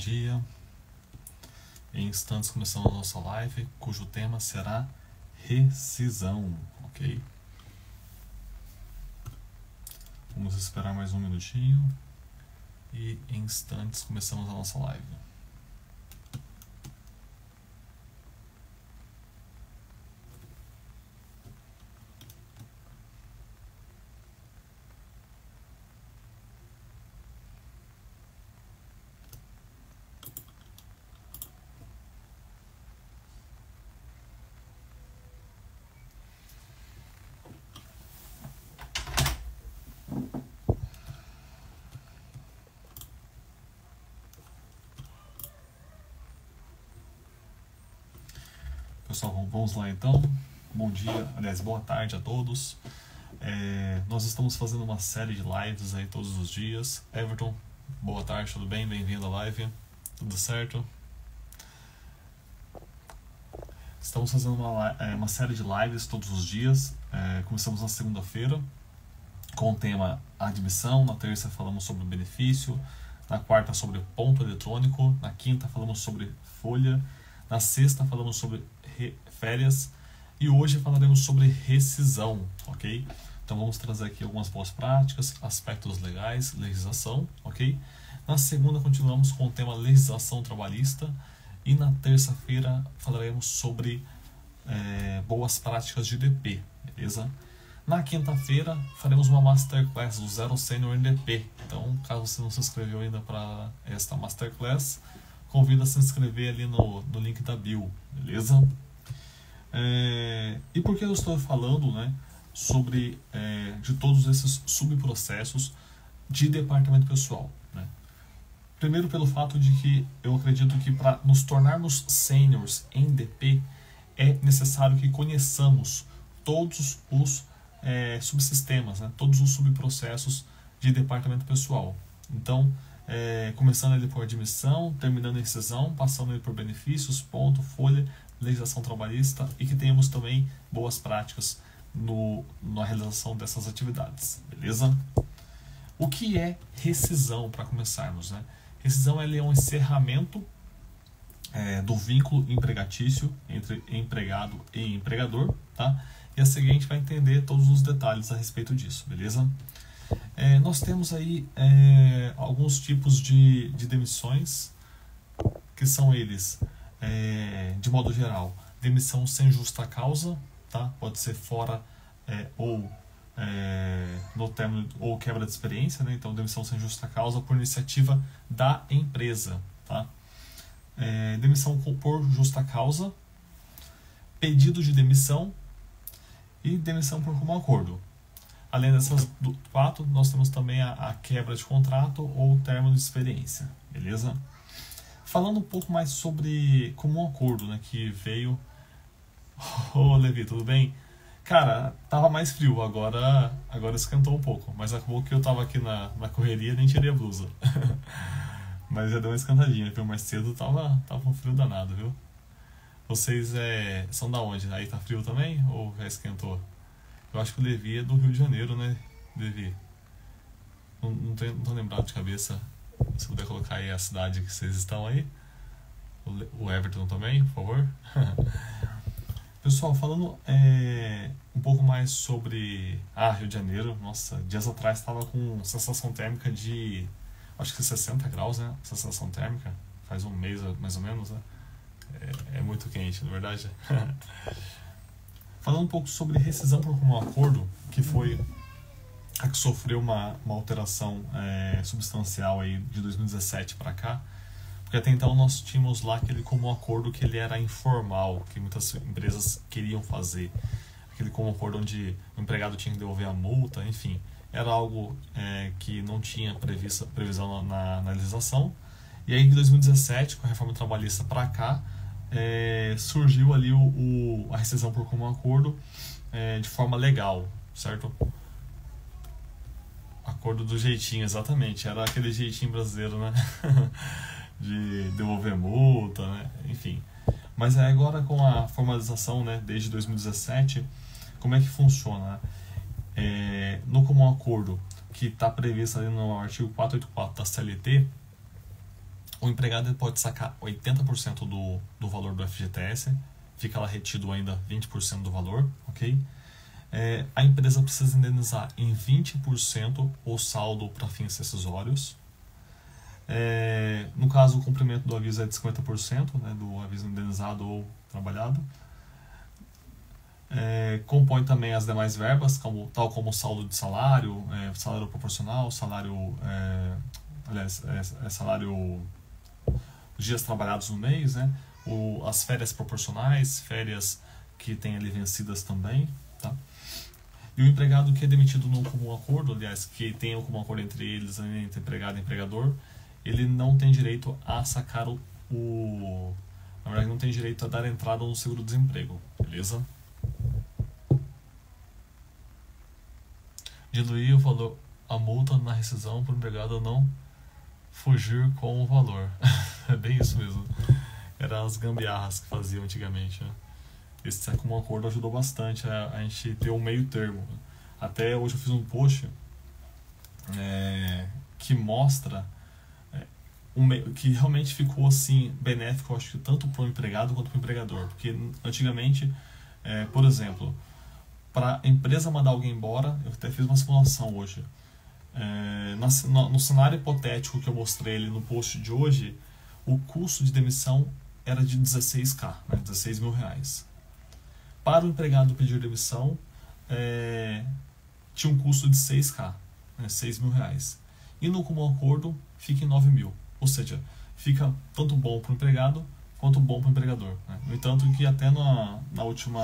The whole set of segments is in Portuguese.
dia. Em instantes começamos a nossa live, cujo tema será rescisão, ok? Vamos esperar mais um minutinho e em instantes começamos a nossa live. Pessoal, vamos lá então. Bom dia, aliás, boa tarde a todos. Nós estamos fazendo uma série de lives aí todos os dias. Everton, boa tarde, tudo bem? Bem-vindo à live. Tudo certo? Estamos fazendo uma série de lives todos os dias. Começamos na segunda-feira com o tema admissão. Na terça falamos sobre benefício. Na quarta sobre ponto eletrônico. Na quinta falamos sobre folha. Na sexta falamos sobre férias e hoje falaremos sobre rescisão, ok? Então vamos trazer aqui algumas boas práticas, aspectos legais, legislação, ok? Na segunda continuamos com o tema legislação trabalhista e na terça-feira falaremos sobre boas práticas de DP, beleza? Na quinta-feira faremos uma Masterclass do Zero Sênior em DP, então caso você não se inscreveu ainda para esta Masterclass, convido a se inscrever ali no link da bio, beleza? E por que eu estou falando, né, sobre de todos esses subprocessos de departamento pessoal, né? Primeiro pelo fato de que eu acredito que para nos tornarmos seniors em DP é necessário que conheçamos todos os subsistemas, né, todos os subprocessos de departamento pessoal. Então, começando ele por admissão, terminando em rescisão, passando ele por benefícios, ponto, folha, legislação trabalhista e que tenhamos também boas práticas na realização dessas atividades, beleza? O que é rescisão, para começarmos, né? Rescisão é um encerramento do vínculo empregatício entre empregado e empregador, tá? E a seguir a gente vai entender todos os detalhes a respeito disso, beleza? Nós temos aí alguns tipos de demissões, que são eles, de modo geral, demissão sem justa causa, tá? Pode ser fora ou no término ou quebra de experiência, né? Então demissão sem justa causa por iniciativa da empresa, tá? Demissão por justa causa, pedido de demissão e demissão por comum acordo. Além dessas quatro, nós temos também a quebra de contrato ou término de experiência, beleza? Falando um pouco mais sobre comum acordo, né, que veio... Ô, Levi, tudo bem? Cara, tava mais frio, agora esquentou um pouco, mas acabou que eu tava aqui na correria e nem tirei a blusa. Mas já deu uma esquentadinha, viu? Mais cedo tava um frio danado, viu? Vocês são da onde? Aí tá frio também ou já esquentou? Eu acho que o Levi é do Rio de Janeiro, né, Levi? Não tô lembrado de cabeça. Se puder colocar aí a cidade que vocês estão aí. O Everton também, por favor. Pessoal, falando um pouco mais sobre Rio de Janeiro. Nossa, dias atrás estava com sensação térmica de, acho que 60 graus, né? Sensação térmica. Faz um mês mais ou menos, né? É muito quente, na verdade. Falando um pouco sobre rescisão por comum acordo, que foi a que sofreu uma alteração substancial aí de 2017 para cá, porque até então nós tínhamos lá aquele comum acordo que ele era informal, que muitas empresas queriam fazer, aquele comum acordo onde o empregado tinha que devolver a multa, enfim, era algo que não tinha previsão na legislação, e aí em 2017, com a reforma trabalhista para cá, surgiu ali a rescisão por comum acordo de forma legal, certo? Acordo do jeitinho, exatamente, era aquele jeitinho brasileiro, né? De devolver multa, né? Enfim. Mas agora com a formalização, né, desde 2017, como é que funciona? No comum acordo que está previsto ali no artigo 484 da CLT, O empregado ele pode sacar 80% do valor do FGTS, fica lá retido ainda 20% do valor, ok? A empresa precisa indenizar em 20% o saldo para fins acessórios. No caso, o cumprimento do aviso é de 50%, né, do aviso indenizado ou trabalhado. Compõe também as demais verbas, tal como saldo de salário, salário proporcional, salário, salário dias trabalhados no mês, né, as férias proporcionais, férias que tem ali vencidas também, tá? E o empregado que é demitido no comum acordo, aliás, que tem o comum acordo entre eles, entre empregado e empregador, ele não tem direito a sacar na verdade, não tem direito a dar entrada no seguro-desemprego, beleza? Diluir o valor, a multa na rescisão para o empregado não fugir com o valor. É bem isso mesmo. Eram as gambiarras que faziam antigamente, né? Esse comum acordo ajudou bastante a gente ter um meio termo. Até hoje eu fiz um post que mostra que realmente ficou assim benéfico, eu acho que tanto para o empregado quanto para o empregador. Porque antigamente, por exemplo, para a empresa mandar alguém embora, eu até fiz uma simulação hoje. No cenário hipotético que eu mostrei ali no post de hoje, o custo de demissão era de 16k, né, 16 mil reais. Para o empregado pedir demissão, tinha um custo de 6k, né, 6 mil reais. E no comum acordo fica em 9 mil. Ou seja, fica tanto bom para o empregado quanto bom para o empregador, né? No entanto, que até no último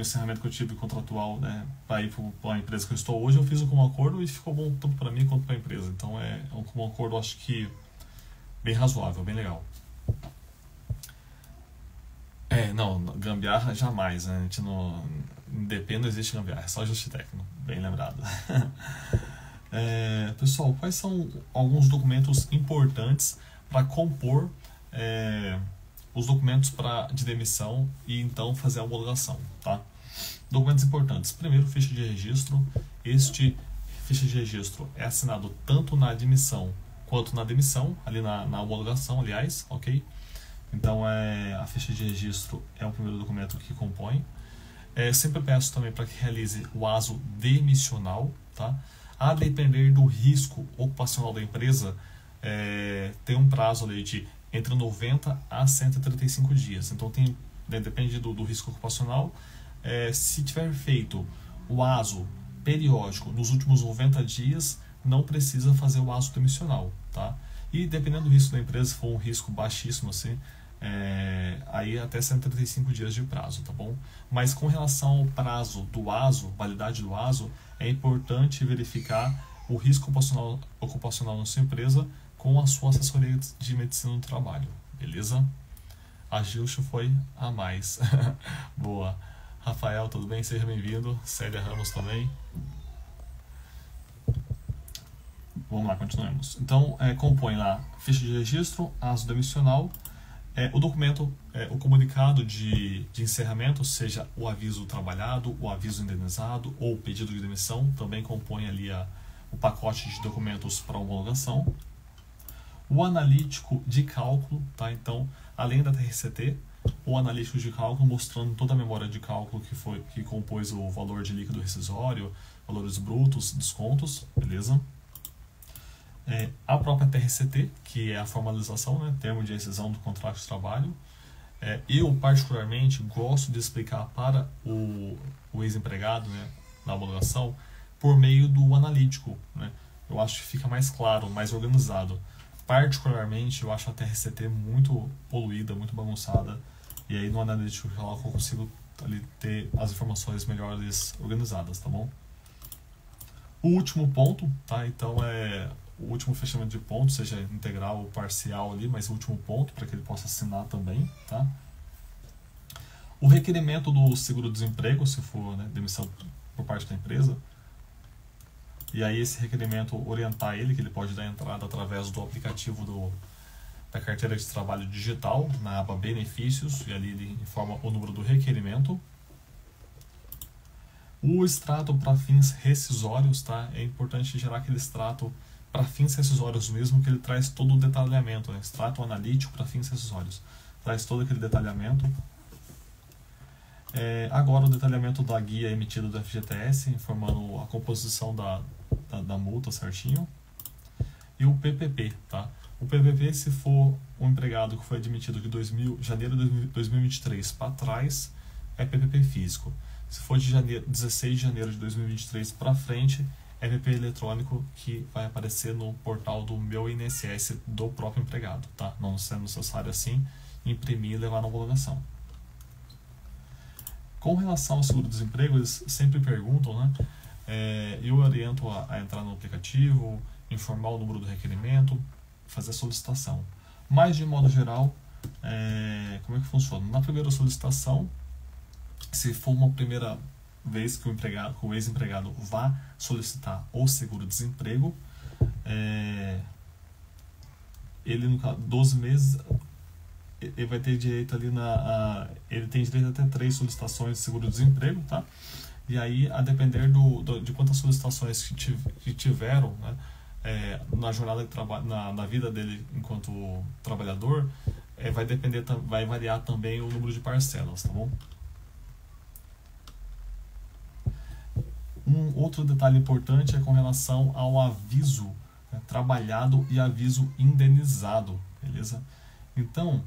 encerramento que eu tive contratual, né, para ir para a empresa que eu estou hoje, eu fiz o comum acordo e ficou bom tanto para mim quanto para a empresa. Então é um comum acordo, acho que bem razoável, bem legal. Não, gambiarra jamais, né? A gente não, em DP não existe gambiarra, é só ajuste técnico, bem lembrado. Pessoal, quais são alguns documentos importantes para compor os documentos de demissão e então fazer a homologação, tá? Documentos importantes. Primeiro, ficha de registro. Este ficha de registro é assinado tanto na admissão quanto na demissão, ali na homologação, aliás, ok? Então, a ficha de registro é o primeiro documento que compõe. Sempre peço também para que realize o ASO demissional, tá? A depender do risco ocupacional da empresa, tem um prazo ali de entre 90 a 135 dias. Então, depende do risco ocupacional. Se tiver feito o ASO periódico nos últimos 90 dias, não precisa fazer o ASO demissional, tá? E dependendo do risco da empresa, se for um risco baixíssimo assim, aí até 135 dias de prazo, tá bom? Mas com relação ao prazo do ASO, validade do ASO, é importante verificar o risco ocupacional na sua empresa com a sua assessoria de medicina do trabalho, beleza? A Gilcho foi a mais. Boa. Rafael, tudo bem? Seja bem-vindo. Célia Ramos também. Vamos lá, continuemos. Então, compõe lá ficha de registro, ASO demissional, o documento, o comunicado de encerramento, seja o aviso trabalhado, o aviso indenizado ou o pedido de demissão, também compõe ali o pacote de documentos para homologação. O analítico de cálculo, tá? Então, além da TRCT, o analítico de cálculo mostrando toda a memória de cálculo que compôs o valor de líquido rescisório, valores brutos, descontos, beleza? A própria TRCT, que é a formalização, né, termo de rescisão do contrato de trabalho. Eu, particularmente, gosto de explicar para o ex-empregado, né, na homologação, por meio do analítico, né? Eu acho que fica mais claro, mais organizado. Particularmente, eu acho a TRCT muito poluída, muito bagunçada, e aí no analítico eu consigo ali ter as informações melhores organizadas, tá bom? O último ponto, tá? Então o último fechamento de ponto, seja integral ou parcial ali, mas o último ponto para que ele possa assinar também, tá? O requerimento do seguro-desemprego, se for, né, demissão por parte da empresa, e aí esse requerimento orientar ele, que ele pode dar entrada através do aplicativo da carteira de trabalho digital, na aba benefícios, e ali ele informa o número do requerimento. O extrato para fins rescisórios, tá? É importante gerar aquele extrato para fins rescisórios mesmo, que ele traz todo o detalhamento, né? Extrato analítico para fins rescisórios. Traz todo aquele detalhamento. Agora o detalhamento da guia emitida do FGTS, informando a composição da multa certinho. E o PPP, tá? O PPP, se for um empregado que foi admitido de janeiro de 2023 para trás, é PPP físico. Se for de 16 de janeiro de 2023 para frente, é PPP eletrônico, que vai aparecer no portal do Meu INSS do próprio empregado, tá? Não sendo necessário assim imprimir e levar na homologação. Com relação ao seguro-desemprego, eles sempre perguntam, né? Eu oriento a entrar no aplicativo, informar o número do requerimento, fazer a solicitação. Mas, de modo geral, como é que funciona? Na primeira solicitação, se for uma primeira vez que o ex-empregado vá solicitar o seguro-desemprego, ele, no caso, 12 meses, ele vai ter direito ali ele tem direito até 3 solicitações de seguro-desemprego, tá? E aí, a depender de quantas solicitações que tiveram, né, na jornada de trabalho, na vida dele enquanto trabalhador, vai variar também o número de parcelas, tá bom? Um outro detalhe importante é com relação ao aviso, né, trabalhado e aviso indenizado, beleza? Então,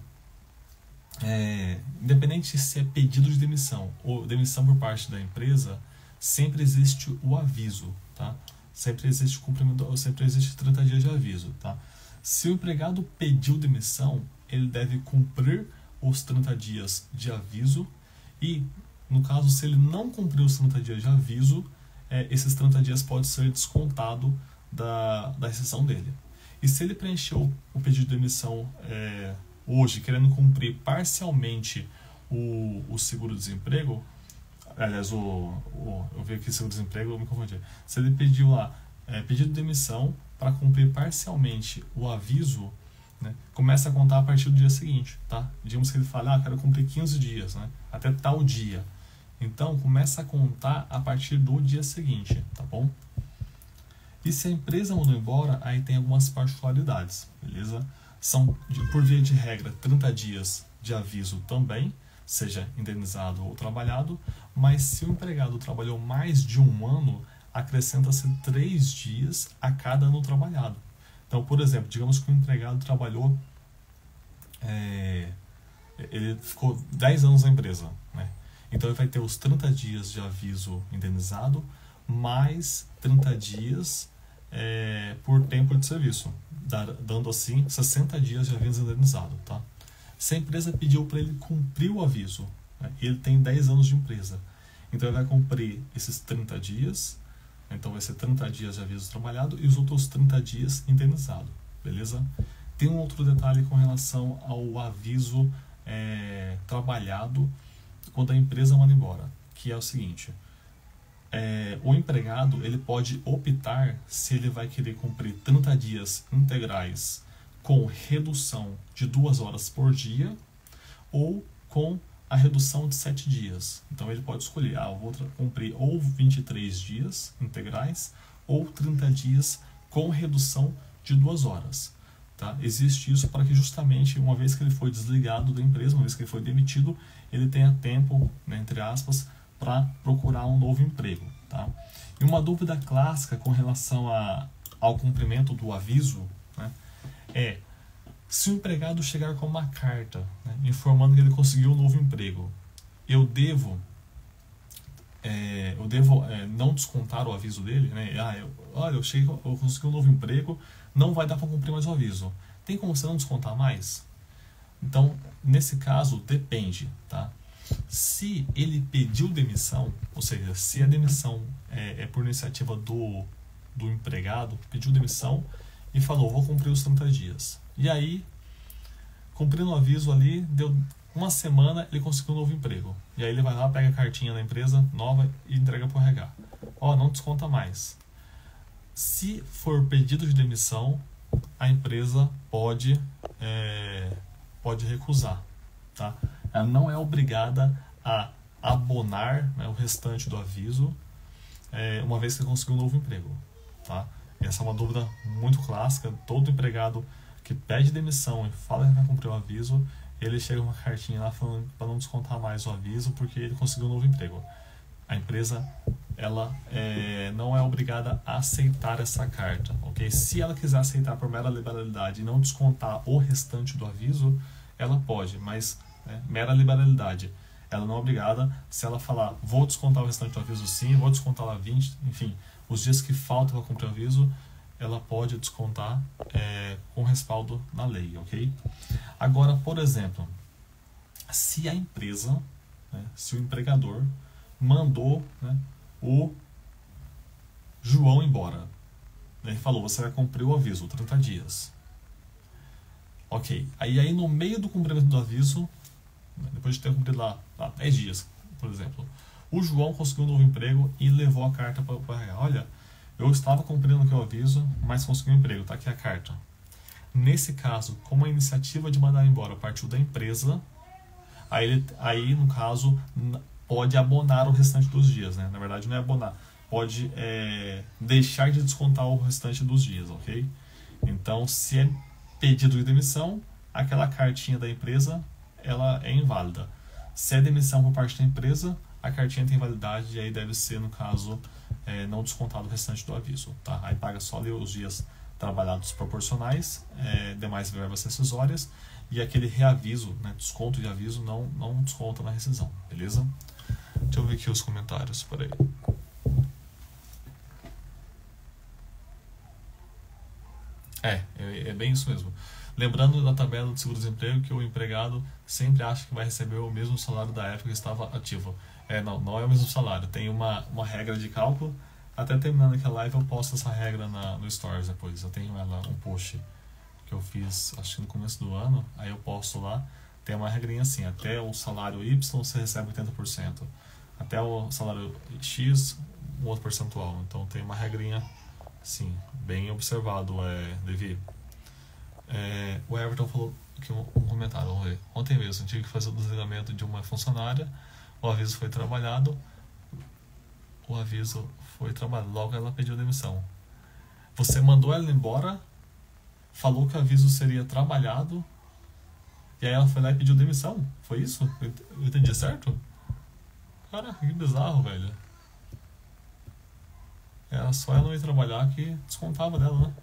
independente se é pedido de demissão ou demissão por parte da empresa, sempre existe o aviso, tá? Sempre existe cumprimento, sempre existe 30 dias de aviso, tá? Se o empregado pediu demissão, ele deve cumprir os 30 dias de aviso e, no caso, se ele não cumprir os 30 dias de aviso, esses 30 dias pode ser descontado da rescisão dele. E se ele preencheu o pedido de demissão hoje, querendo cumprir parcialmente o seguro-desemprego, aliás, eu vi aqui seguro-desemprego, eu me confundi. Se ele pediu lá pedido de demissão para cumprir parcialmente o aviso, né, começa a contar a partir do dia seguinte, tá? Digamos que ele fala, quero cumprir 15 dias, né, até tal dia. Então, começa a contar a partir do dia seguinte, tá bom? E se a empresa mandou embora, aí tem algumas particularidades, beleza? São, por via de regra, 30 dias de aviso também, seja indenizado ou trabalhado, mas se o empregado trabalhou mais de um ano, acrescenta-se 3 dias a cada ano trabalhado. Então, por exemplo, digamos que o empregado trabalhou, ele ficou 10 anos na empresa, né? Então ele vai ter os 30 dias de aviso indenizado, mais 30 dias por tempo de serviço, dando assim 60 dias de aviso indenizado, tá? Se a empresa pediu para ele cumprir o aviso, né, ele tem 10 anos de empresa, então ele vai cumprir esses 30 dias, então vai ser 30 dias de aviso trabalhado e os outros 30 dias indenizado, beleza? Tem um outro detalhe com relação ao aviso trabalhado quando a empresa manda embora, que é o seguinte: o empregado ele pode optar se ele vai querer cumprir 30 dias integrais com redução de 2 horas por dia ou com a redução de 7 dias. Então ele pode escolher, eu vou cumprir ou 23 dias integrais ou 30 dias com redução de 2 horas. Tá? Existe isso para que justamente, uma vez que ele foi desligado da empresa, uma vez que ele foi demitido, ele tenha tempo, né, entre aspas, para procurar um novo emprego. Tá? E uma dúvida clássica com relação ao cumprimento do aviso, né, se o empregado chegar com uma carta, né, informando que ele conseguiu um novo emprego, eu devo não descontar o aviso dele, né? Eu consegui um novo emprego, não vai dar para cumprir mais o aviso. Tem como você não descontar mais? Então, nesse caso, depende, tá? Se ele pediu demissão, ou seja, se a demissão é por iniciativa do empregado, pediu demissão e falou, vou cumprir os 30 dias. E aí, cumprindo o aviso ali, deu uma semana, ele conseguiu um novo emprego. E aí ele vai lá, pega a cartinha da empresa nova e entrega para o RH. Não desconta mais. Se for pedido de demissão, a empresa pode recusar, tá? Ela não é obrigada a abonar, né, o restante do aviso, uma vez que conseguiu um novo emprego, tá? Essa é uma dúvida muito clássica. Todo empregado que pede demissão e fala que vai cumprir o aviso, ele chega uma cartinha lá falando para não descontar mais o aviso porque ele conseguiu um novo emprego. A empresa, ela não é obrigada a aceitar essa carta, ok? Se ela quiser aceitar por mera liberalidade e não descontar o restante do aviso, ela pode, mas mera liberalidade. Ela não é obrigada. Se ela falar, vou descontar o restante do aviso sim, vou descontar lá 20, enfim, os dias que faltam para cumprir o aviso, ela pode descontar com respaldo na lei, ok? Agora, por exemplo, se a empresa, se o empregador mandou, o João embora, ele falou, você vai cumprir o aviso, 30 dias. Ok, aí no meio do cumprimento do aviso, depois de ter cumprido lá 10 dias, por exemplo, o João conseguiu um novo emprego e levou a carta para o RH. Olha, eu estava cumprindo o que eu aviso, mas consegui um emprego, tá aqui a carta. Nesse caso, como a iniciativa de mandar embora partiu da empresa, aí no caso, pode abonar o restante dos dias, né? Na verdade, não é abonar, pode deixar de descontar o restante dos dias, ok? Então, se é pedido de demissão, aquela cartinha da empresa, ela é inválida. Se é demissão por parte da empresa, a cartinha tem validade e aí deve ser, no caso, não descontado o restante do aviso, tá? Aí paga só ali os dias trabalhados proporcionais, demais verbas rescisórias, e aquele reaviso, né, desconto de aviso, não desconta na rescisão, beleza? Deixa eu ver aqui os comentários, peraí. É bem isso mesmo. Lembrando da tabela do seguro-desemprego que o empregado sempre acha que vai receber o mesmo salário da época que estava ativo. Não é o mesmo salário. Tem uma regra de cálculo. Até terminando aqui a live eu posto essa regra no Stories depois. Eu tenho ela, um post que eu fiz, acho que no começo do ano. Aí eu posto lá. Tem uma regrinha assim, até o salário Y você recebe 80%. Até o salário X, um outro percentual. Então tem uma regrinha, sim, bem observado, Levi. O Everton falou aqui um comentário, vamos ver. Ontem mesmo, tive que fazer o desligamento de uma funcionária, o aviso foi trabalhado, logo ela pediu demissão. Você mandou ela embora, falou que o aviso seria trabalhado, e aí ela foi lá e pediu demissão? Foi isso? Eu entendi certo? Caraca, que bizarro, velho. Era só ela não ir trabalhar que descontava dela, né?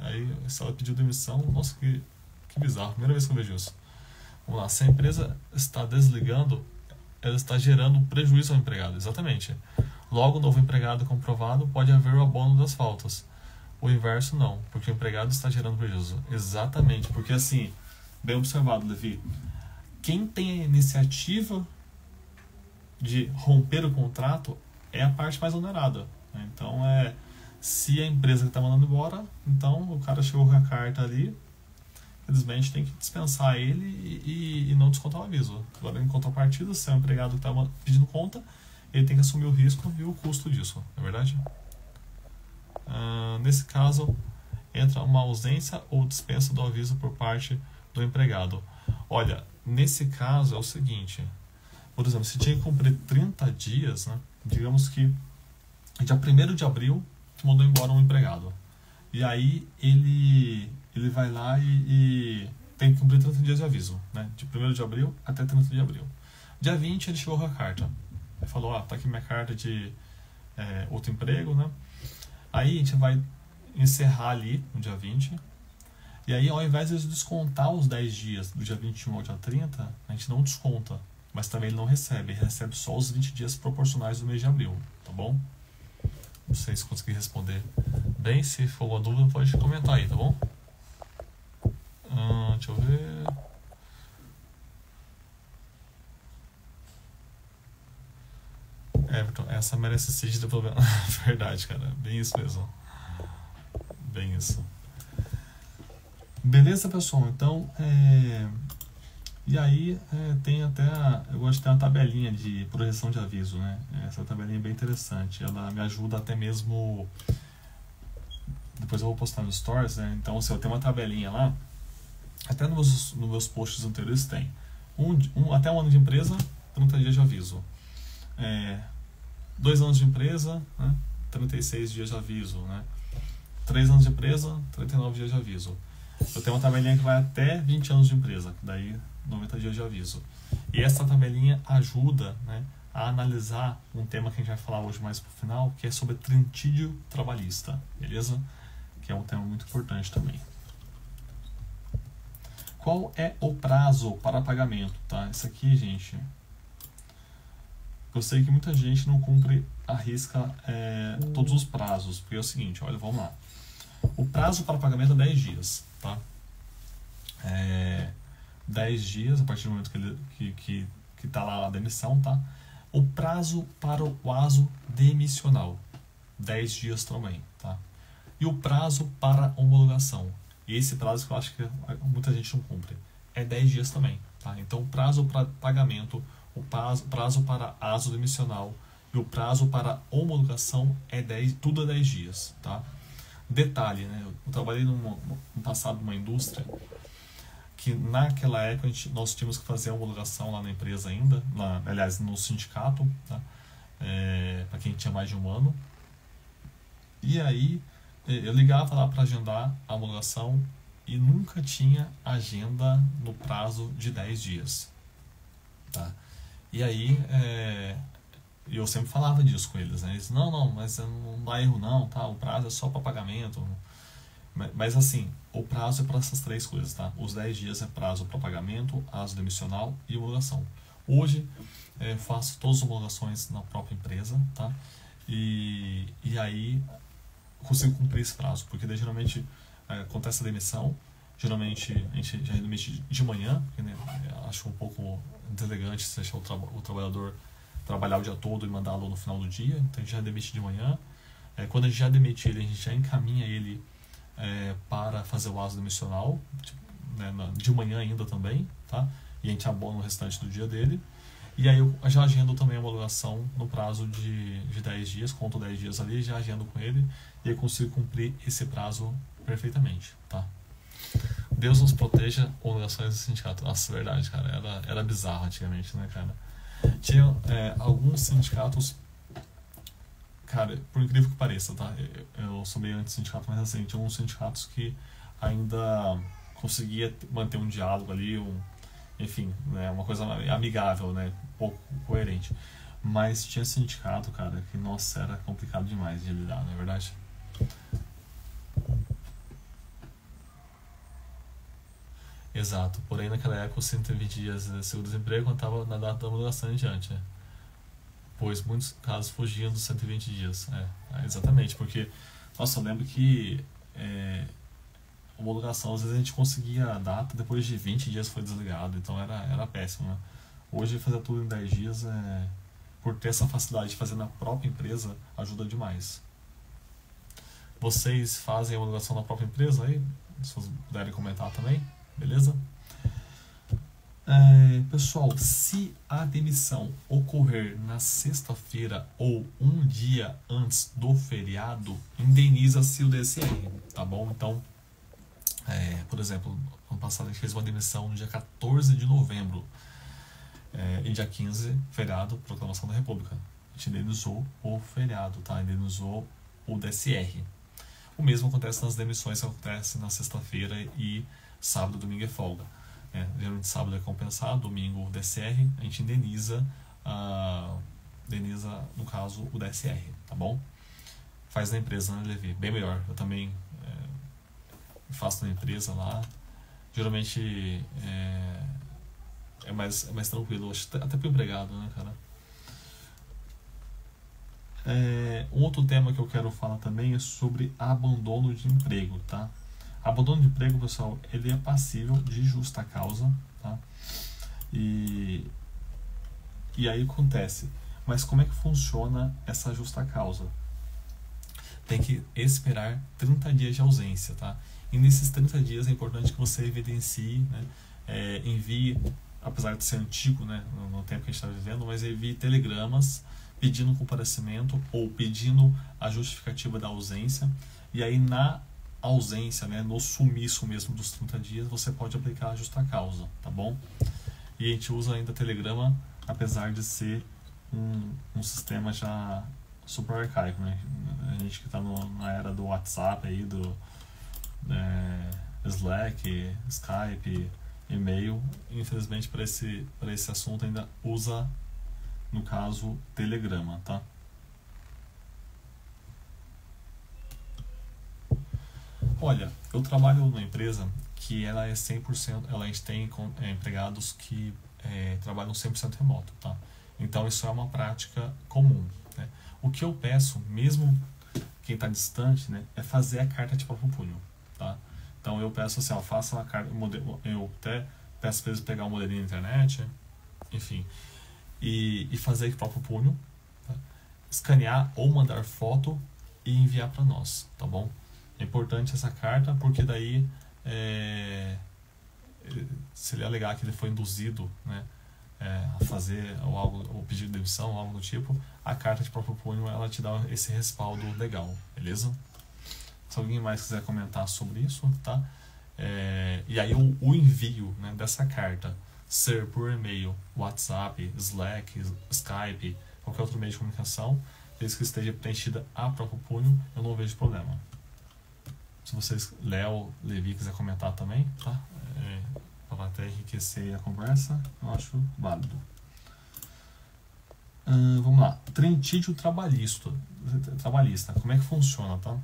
Aí, se ela pediu demissão, nossa, que bizarro. Primeira vez que eu vejo isso. Vamos lá, se a empresa está desligando, ela está gerando prejuízo ao empregado. Exatamente. Logo, o novo empregado comprovado pode haver o abono das faltas. O inverso não, porque o empregado está gerando prejuízo. Exatamente, porque assim, bem observado, Levi. Quem tem a iniciativa de romper o contrato é a parte mais onerada. Então, se a empresa que está mandando embora, então o cara chegou com a carta ali, infelizmente tem que dispensar ele e não descontar o aviso. Agora, em contrapartida, se é um empregado que está pedindo conta, ele tem que assumir o risco e o custo disso, não é verdade? Nesse caso, entra uma ausência ou dispensa do aviso por parte do empregado. Olha, nesse caso é o seguinte, por exemplo, se tinha que cumprir 30 dias, né, digamos que dia 1º de abril que mandou embora um empregado. E aí ele vai lá e tem que cumprir 30 dias de aviso, né? De 1º de abril até 30 de abril. Dia 20 ele chegou com a carta. Ele falou, tá aqui minha carta de outro emprego, né? Aí a gente vai encerrar ali no dia 20. E aí ao invés de descontar os 10 dias do dia 21 ao dia 30, a gente não desconta. Mas também ele não recebe. Ele recebe só os 20 dias proporcionais do mês de abril, tá bom? Não sei se consegui responder bem. Se for alguma dúvida, pode comentar aí, tá bom? Deixa eu ver. Everton, essa merece ser de problema. Verdade, cara. Bem isso mesmo. Bem isso. Beleza, pessoal? Então, e aí tem até eu gosto de ter uma tabelinha de projeção de aviso, né? Essa tabelinha é bem interessante, ela me ajuda até mesmo, depois eu vou postar no Stories, né? Então, se eu tenho uma tabelinha lá, até nos meus posts anteriores tem até um ano de empresa, 30 dias de aviso. 2 anos de empresa, né? 36 dias de aviso, né? 3 anos de empresa, 39 dias de aviso. Eu tenho uma tabelinha que vai até 20 anos de empresa, daí 90 dias de aviso. E essa tabelinha ajuda, né, a analisar um tema que a gente vai falar hoje mais pro final, que é sobre triuntídio trabalhista, beleza? Que é um tema muito importante também. Qual é o prazo para pagamento, tá? Isso aqui, gente, eu sei que muita gente não cumpre à risca todos os prazos, porque é o seguinte, olha, vamos lá. O prazo para pagamento é 10 dias, tá? 10 dias, a partir do momento que tá lá a demissão, tá? O prazo para o aso demissional, 10 dias também, tá? E o prazo para homologação, esse prazo que eu acho que muita gente não cumpre, é 10 dias também, tá? Então, o prazo para pagamento, o prazo para aso demissional e o prazo para homologação tudo é 10 dias, tá? Detalhe, né? Eu trabalhei no passado numa indústria que naquela época nós tínhamos que fazer a homologação lá na empresa ainda, aliás, no sindicato, tá? Para quem tinha mais de um ano. E aí eu ligava lá para agendar a homologação e nunca tinha agenda no prazo de 10 dias, tá? E aí eu sempre falava disso com eles, né? Eles, não, mas não dá erro não, tá? O prazo é só para pagamento. Mas assim, o prazo é para essas 3 coisas, tá? Os 10 dias é prazo para pagamento, aso demissional e homologação. Hoje faço todas as homologações na própria empresa, tá? E aí consigo cumprir esse prazo, porque daí geralmente acontece a demissão, geralmente a gente já demite de manhã, porque, né, acho um pouco deselegante se deixar o trabalhador trabalhar o dia todo e mandá-lo no final do dia, então a gente já demite de manhã. Quando a gente já demite ele, a gente já encaminha ele para fazer o aso demissional, né, de manhã ainda também, tá? E a gente abona o restante do dia dele. E aí eu já agendo também a homologação no prazo de 10 dias, conto 10 dias ali, já agendo com ele, e aí consigo cumprir esse prazo perfeitamente, tá? Deus nos proteja, homologações do sindicato. Nossa, verdade, cara, era bizarro antigamente, né, cara? Tinha alguns sindicatos, cara, por incrível que pareça, tá? Eu sou meio anti-sindicato, mas assim, tinha uns sindicatos que ainda conseguia manter um diálogo ali, enfim, né, uma coisa amigável, né, um pouco coerente. Mas tinha sindicato, cara, que, nossa, era complicado demais de lidar, não é verdade? Exato, porém naquela época os 120 dias de seguro-desemprego contava na data da homologação em diante, né? Pois muitos casos fugiam dos 120 dias. Exatamente, porque, nossa, eu lembro que homologação, às vezes a gente conseguia a data, depois de 20 dias foi desligado, então era péssimo, né? Hoje fazer tudo em 10 dias, por ter essa facilidade de fazer na própria empresa, ajuda demais. Vocês fazem a homologação na própria empresa aí? Se vocês puderem comentar também, beleza? Pessoal, se a demissão ocorrer na sexta-feira ou um dia antes do feriado, indeniza-se o DSR, tá bom? Então, por exemplo, ano passado a gente fez uma demissão no dia 14 de novembro, e dia 15, feriado, proclamação da República. A gente indenizou o feriado, tá? Indenizou o DSR. O mesmo acontece nas demissões que acontecem na sexta-feira e sábado e domingo é folga. Geralmente sábado é compensado, domingo o DSR, a gente indeniza, no caso, o DSR, tá bom? Faz na empresa, né, Levi? Bem melhor. Eu também faço na empresa lá. Geralmente é mais tranquilo, até pro empregado, né, cara? Um outro tema que eu quero falar também é sobre abandono de emprego, tá? Abandono de emprego, pessoal, ele é passível de justa causa, tá? E aí acontece. Mas como é que funciona essa justa causa? Tem que esperar 30 dias de ausência, tá? E nesses 30 dias é importante que você evidencie, né? Envie, apesar de ser antigo, né, no tempo que a gente está vivendo, mas envie telegramas pedindo comparecimento ou pedindo a justificativa da ausência. E aí na ausência, né, no sumiço mesmo dos 30 dias, você pode aplicar a justa causa, tá bom? E a gente usa ainda telegrama, apesar de ser um sistema já super arcaico, né? A gente que está na era do WhatsApp aí, do Slack, Skype, e-mail, infelizmente para esse assunto ainda usa, no caso, Telegrama, tá? Olha, eu trabalho numa empresa que ela é 100%, a gente tem empregados que trabalham 100% remoto, tá? Então isso é uma prática comum, né? O que eu peço, mesmo quem está distante, né, é fazer a carta de próprio punho, tá? Então eu peço assim, ó, faça a carta, eu até peço para eles pegar um modelinho na internet, enfim, e fazer de próprio punho, tá? Escanear ou mandar foto e enviar para nós, tá bom? É importante essa carta porque daí se ele alegar que ele foi induzido, né, a fazer ou pedir demissão, algo do tipo, a carta de próprio punho ela te dá esse respaldo legal, beleza? Se alguém mais quiser comentar sobre isso, tá? E aí o envio, né, dessa carta ser por e-mail, WhatsApp, Slack, Skype, qualquer outro meio de comunicação, desde que esteja preenchida a próprio punho, eu não vejo problema. Se vocês, Léo, Levi, quiser comentar também, tá? Para até enriquecer a conversa, eu acho válido. Vamos lá. Trinstígio trabalhista. Como é que funciona, tá?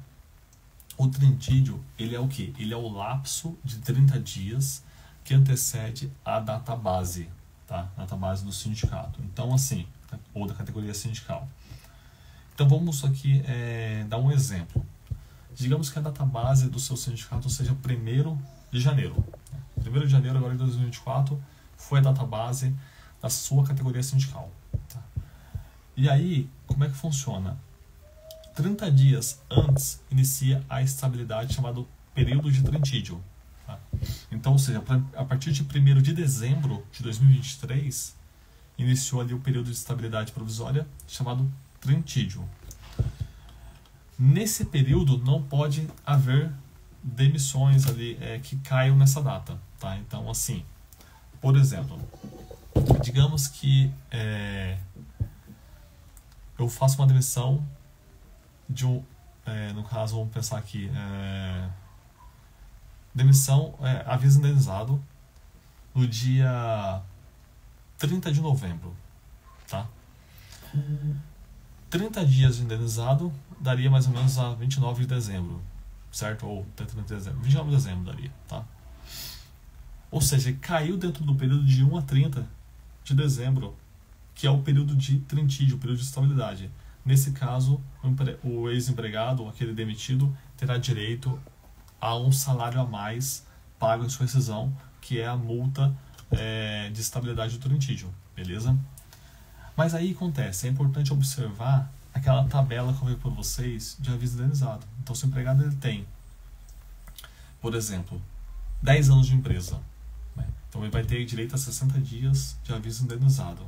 O trinstígio, ele é o quê? Ele é o lapso de 30 dias que antecede a data base, tá? Data base do sindicato. Então, assim, ou da categoria sindical. Então, vamos aqui dar um exemplo. Digamos que a data base do seu sindicato seja 1º de janeiro. 1º de janeiro agora de 2024 foi a data base da sua categoria sindical. Tá? E aí, como é que funciona? 30 dias antes inicia a estabilidade chamado período de trinstígio. Tá? Então, ou seja, a partir de 1º de dezembro de 2023, iniciou ali o período de estabilidade provisória chamado trinstígio. Nesse período não pode haver demissões ali que caiam nessa data, tá? Então, assim, por exemplo, digamos que eu faço uma demissão de no caso, vamos pensar aqui, demissão, aviso indenizado no dia 30 de novembro, tá? 30 dias de indenizado daria mais ou menos a 29 de dezembro, certo? Ou 30 de dezembro, 29 de dezembro daria, tá? Ou seja, caiu dentro do período de 1 a 30 de dezembro, que é o período de trinstígio, o período de estabilidade. Nesse caso, o ex-empregado, aquele demitido, terá direito a um salário a mais pago em sua rescisão, que é a multa de estabilidade do trinstígio, beleza? Mas aí acontece, é importante observar aquela tabela que eu vi por vocês de aviso indenizado. Então, se o empregado ele tem, por exemplo, 10 anos de empresa, né? Então ele vai ter direito a 60 dias de aviso indenizado.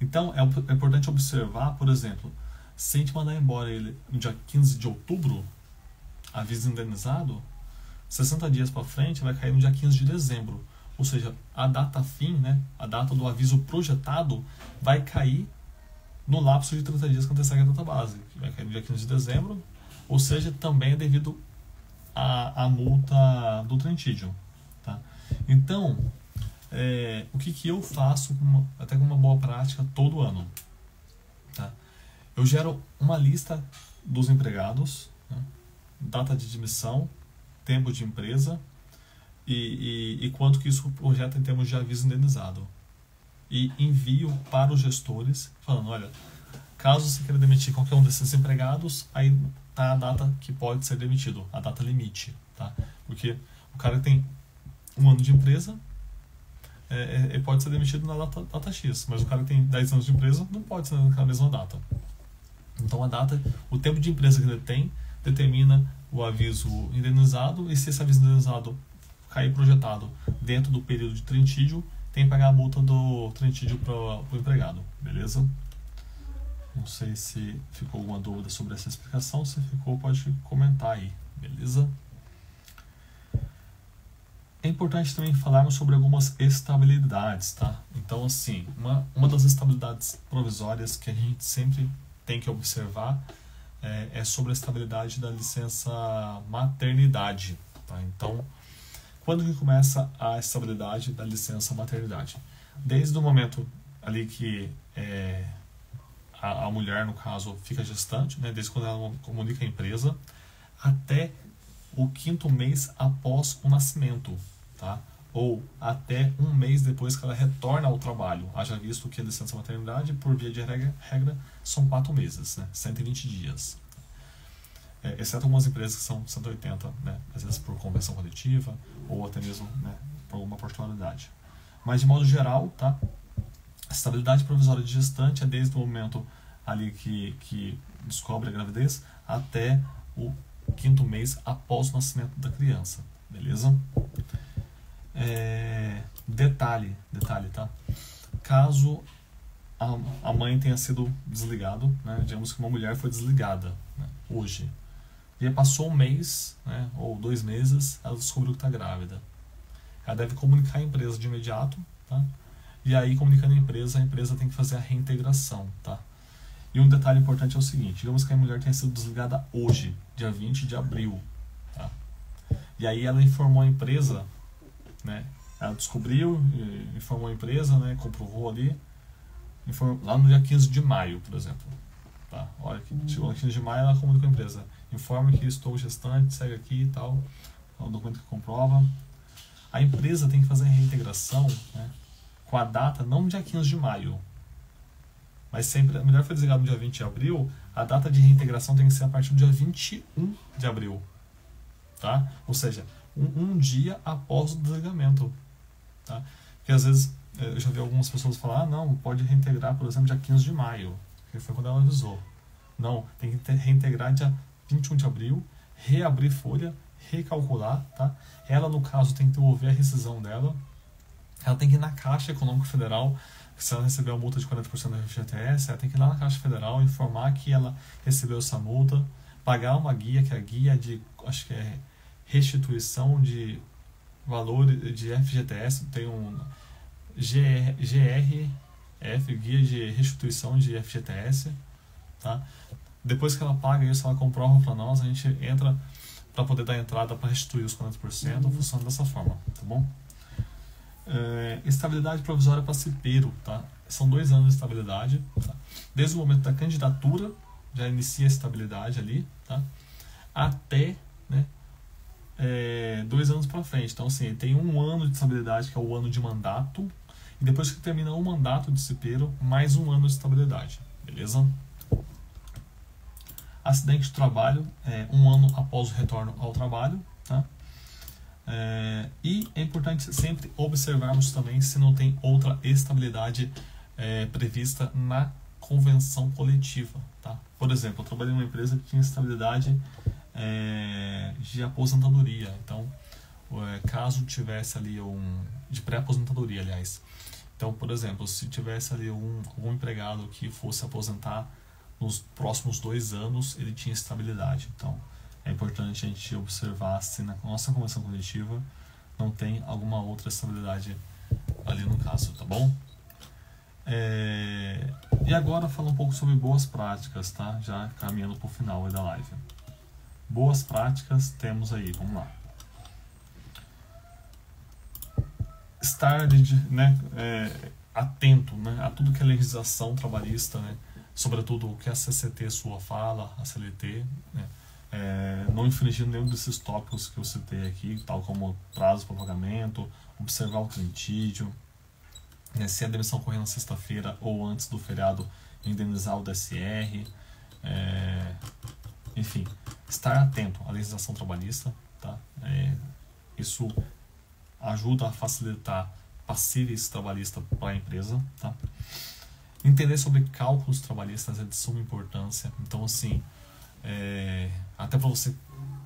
Então, é importante observar, por exemplo, se a gente mandar embora ele no dia 15 de outubro, aviso indenizado, 60 dias para frente vai cair no dia 15 de dezembro. Ou seja, a data fim, né, a data do aviso projetado, vai cair no lapso de 30 dias que antecede a data base, que vai cair no dia 15 de dezembro, ou seja, também é devido à multa do trinstígio. Tá? Então, o que eu faço, até com uma boa prática, todo ano? Tá? Eu gero uma lista dos empregados, né, data de demissão, tempo de empresa, e quanto que isso projeta em termos de aviso indenizado. E envio para os gestores, falando, olha, caso você queira demitir qualquer um desses empregados, aí tá a data que pode ser demitido, a data limite, tá? Porque o cara tem 1 ano de empresa, ele pode ser demitido na data X, mas o cara que tem 10 anos de empresa não pode ser naquela mesma data. Então a data, o tempo de empresa que ele tem, determina o aviso indenizado, e se esse aviso indenizado cair projetado dentro do período de trinstígio, tem que pagar a multa do trinstígio para o empregado, beleza? Não sei se ficou alguma dúvida sobre essa explicação. Se ficou, pode comentar aí, beleza? É importante também falarmos sobre algumas estabilidades, tá? Então, assim, uma das estabilidades provisórias que a gente sempre tem que observar é sobre a estabilidade da licença maternidade, tá? Então, quando que começa a estabilidade da licença maternidade? Desde o momento ali que a mulher, no caso, fica gestante, né? Desde quando ela comunica a empresa, até o 5º mês após o nascimento, tá? Ou até um mês depois que ela retorna ao trabalho. Haja visto que a licença maternidade, por via de regra, são 4 meses, né? 120 dias. Exceto algumas empresas que são 180, né? Às vezes por convenção coletiva ou até mesmo, né, por alguma particularidade. Mas de modo geral, tá? A estabilidade provisória de gestante é desde o momento ali que descobre a gravidez até o 5º mês após o nascimento da criança, beleza? Detalhe, tá? Caso a mãe tenha sido desligado, né? Digamos que uma mulher foi desligada, né, hoje, e aí passou um mês, né, ou 2 meses, ela descobriu que está grávida. Ela deve comunicar a empresa de imediato, tá? E aí, comunicando a empresa tem que fazer a reintegração, tá? E um detalhe importante é o seguinte: digamos que a mulher tenha sido desligada hoje, dia 20 de abril, tá? E aí ela informou a empresa, né? Ela descobriu, informou a empresa, né? Comprovou ali, lá no dia 15 de maio, por exemplo. Tá? Olha, chegou no 15 de maio, ela comunicou a empresa: informe que estou gestante, segue aqui e tal. É um documento que comprova. A empresa tem que fazer a reintegração, né, com a data, não no dia 15 de maio, mas sempre, a mulher foi desligada no dia 20 de abril, a data de reintegração tem que ser a partir do dia 21 de abril. Tá? Ou seja, um dia após o desligamento. Tá? Porque às vezes eu já vi algumas pessoas falar: não, pode reintegrar, por exemplo, dia 15 de maio, que foi quando ela avisou. Não, tem que reintegrar dia 21 de abril, reabrir folha, recalcular, tá? Ela, no caso, tem que devolver a rescisão dela, ela tem que ir na Caixa Econômica Federal, se ela recebeu a multa de 40% da FGTS, ela tem que ir lá na Caixa Federal, informar que ela recebeu essa multa, pagar uma guia, que é a guia de, acho que é restituição de valor de FGTS, tem um GRF, Guia de Restituição de FGTS, tá? Depois que ela paga isso, ela comprova para nós, a gente entra para poder dar entrada para restituir os 40%, funciona dessa forma, tá bom? Estabilidade provisória para cipeiro, tá? São 2 anos de estabilidade, tá? Desde o momento da candidatura, já inicia a estabilidade ali, tá? Até, né, 2 anos para frente. Então, assim, tem 1 ano de estabilidade, que é o ano de mandato, e depois que termina o mandato de cipeiro, mais 1 ano de estabilidade, beleza? Acidente de trabalho, 1 ano após o retorno ao trabalho, tá? E é importante sempre observarmos também se não tem outra estabilidade prevista na convenção coletiva, tá? Por exemplo, eu trabalhei em uma empresa que tinha estabilidade de aposentadoria. Então, caso tivesse ali de pré-aposentadoria, aliás. Então, por exemplo, se tivesse ali um empregado que fosse aposentar nos próximos 2 anos, ele tinha estabilidade. Então, é importante a gente observar se na nossa convenção coletiva não tem alguma outra estabilidade ali no caso, tá bom? E agora falar um pouco sobre boas práticas, tá? Já caminhando para o final da live. Boas práticas temos aí, vamos lá. Estar, né, atento, né, a tudo que é legislação trabalhista, né, sobretudo o que a CCT sua fala, a CLT, né, não infringindo nenhum desses tópicos que eu citei aqui, tal como prazo para pagamento, observar o clientídio, né, se a demissão ocorrer na sexta-feira ou antes do feriado, indenizar o DSR, enfim, estar atento à legislação trabalhista, tá? Isso ajuda a facilitar passíveis trabalhistas para a empresa, tá? Entender sobre cálculos trabalhistas é de suma importância. Então, assim, até para você,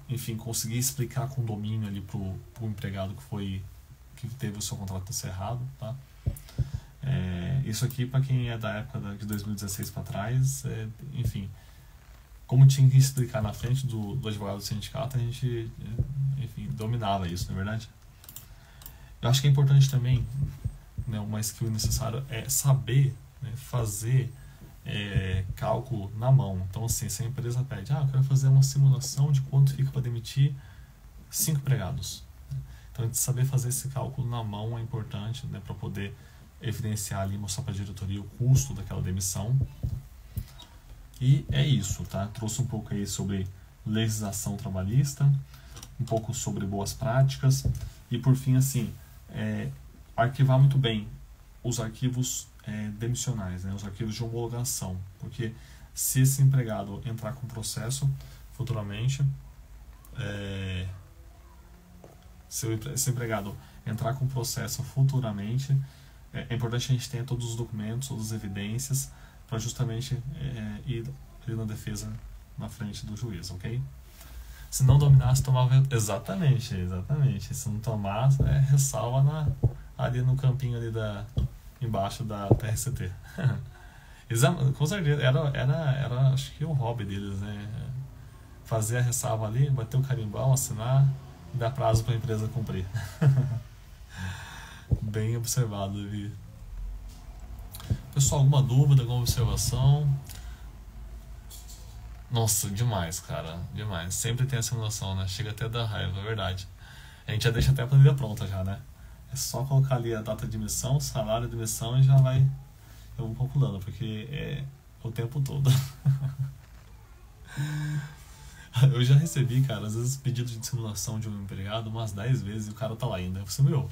enfim, conseguir explicar com domínio ali pro empregado que teve o seu contrato encerrado, tá? Isso aqui, para quem é da época de 2016 para trás, enfim, como tinha que explicar na frente do advogado do sindicato, a gente, enfim, dominava isso, não é verdade? Eu acho que é importante também, né, uma skill necessária é saber, né, fazer cálculo na mão. Então, assim, se a empresa pede, eu quero fazer uma simulação de quanto fica para demitir 5 empregados. Então, a gente saber fazer esse cálculo na mão é importante, né, para poder evidenciar ali, mostrar para a diretoria o custo daquela demissão. E é isso, tá? Trouxe um pouco aí sobre legislação trabalhista, um pouco sobre boas práticas e, por fim, assim, arquivar muito bem os arquivos demissionais, né? Os arquivos de homologação, porque se esse empregado entrar com processo futuramente, se esse empregado entrar com processo futuramente, é importante a gente ter todos os documentos, todas as evidências, para justamente ir na defesa na frente do juiz, ok? Se não dominasse, tomava... Exatamente. Se não tomasse, ressalva ali no campinho ali embaixo da TRCT. Com certeza, era acho que o hobby deles, né? Fazer a ressalva ali, bater o carimbão, assinar e dar prazo para a empresa cumprir. Bem observado ali. Pessoal, alguma dúvida, alguma observação? Nossa, demais, cara, demais. Sempre tem essa simulação, né? Chega até a dar raiva, é verdade. A gente já deixa até a planilha pronta já, né? É só colocar ali a data de emissão, salário de emissão e já vai... Eu vou calculando, porque é o tempo todo. Eu já recebi, cara, às vezes pedido de simulação de um empregado umas 10 vezes e o cara tá lá ainda. Eu falei, meu,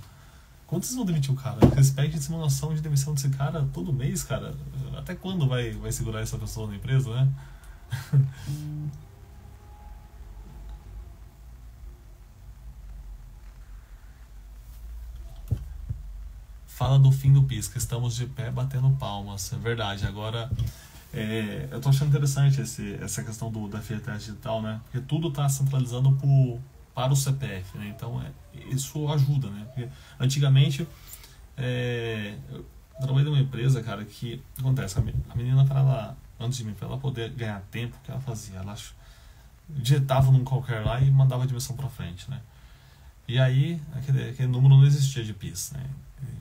quando vocês vão demitir o cara? Respeite a simulação de demissão desse cara todo mês, cara. Até quando vai segurar essa pessoa na empresa, né? Fala do fim do pisca, estamos de pé batendo palmas, é verdade. Agora, eu tô achando interessante essa questão da FGTS digital, né? Porque tudo está centralizando para o CPF, né? Então, isso ajuda, né? Porque antigamente, eu trabalhei numa empresa, cara, que acontece, a menina, para ela, antes de mim, para ela poder ganhar tempo, o que ela fazia? Ela digitava num qualquer lá e mandava a dimensão para frente, né? E aí, aquele número não existia de PIS, né?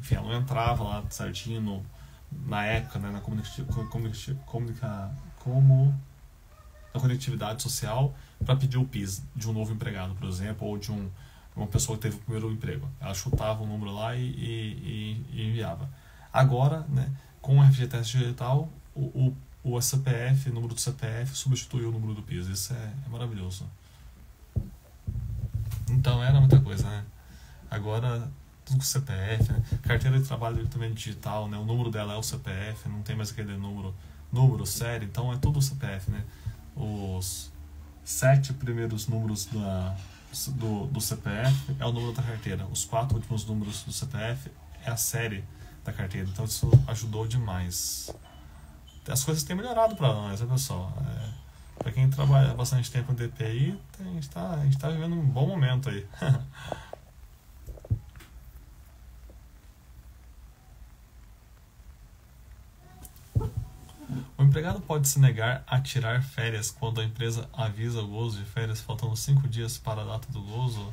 Enfim, ela não entrava lá certinho na época, né, na conectividade social para pedir o PIS de um novo empregado, por exemplo, ou de uma pessoa que teve o primeiro emprego. Ela chutava o número lá e enviava. Agora, né, com o FGTS digital, o CPF, o número do CPF substituiu o número do PIS. Isso é maravilhoso. Então era muita coisa, né? Agora tudo com CPF, né? Carteira de trabalho também digital, né? O número dela é o CPF, não tem mais aquele número sério, então é tudo o CPF, né? Os 7 primeiros números do CPF é o número da carteira, os 4 últimos números do CPF é a série da carteira, então isso ajudou demais. As coisas têm melhorado para nós, né, pessoal? Para quem trabalha bastante tempo no DPI, a gente tá vivendo um bom momento aí. O empregado pode se negar a tirar férias quando a empresa avisa o gozo de férias faltando 5 dias para a data do gozo.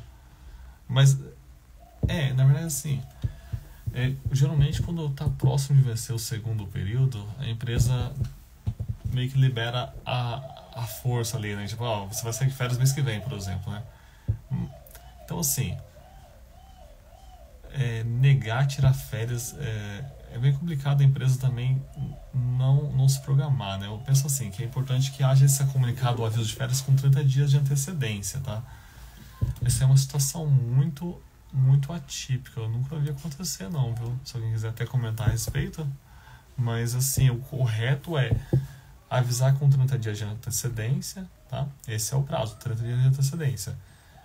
Mas, na verdade, assim, geralmente quando está próximo de vencer o segundo período, a empresa meio que libera a força ali, né? Tipo, você vai sair de férias mês que vem, por exemplo, né? Então, assim, negar tirar férias é bem complicado a empresa também não se programar, né? Eu penso assim, que é importante que haja esse comunicado, o aviso de férias com 30 dias de antecedência, tá? Essa é uma situação muito, muito atípica, eu nunca vi acontecer não, viu? Se alguém quiser até comentar a respeito, mas assim, o correto é avisar com 30 dias de antecedência, tá? Esse é o prazo, 30 dias de antecedência.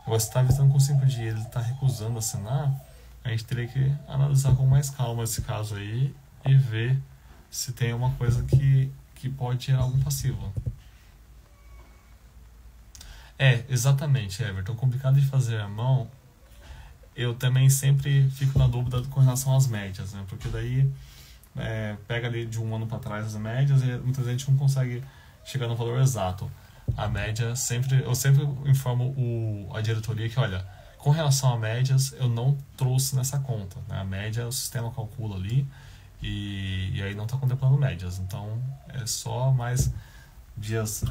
Agora, se está avisando com 5 dias e ele está recusando assinar, a gente teria que analisar com mais calma esse caso aí e ver se tem uma coisa que pode gerar algum passivo. Exatamente, Everton. Complicado de fazer à mão. Eu também sempre fico na dúvida com relação às médias, né? Porque daí pega ali de um ano para trás as médias e muita gente não consegue chegar no valor exato. A média eu sempre informo a diretoria que, olha, Com relação a médias, eu não trouxe nessa conta, né? A média o sistema calcula ali e aí não está contemplando médias. Então é só mais dias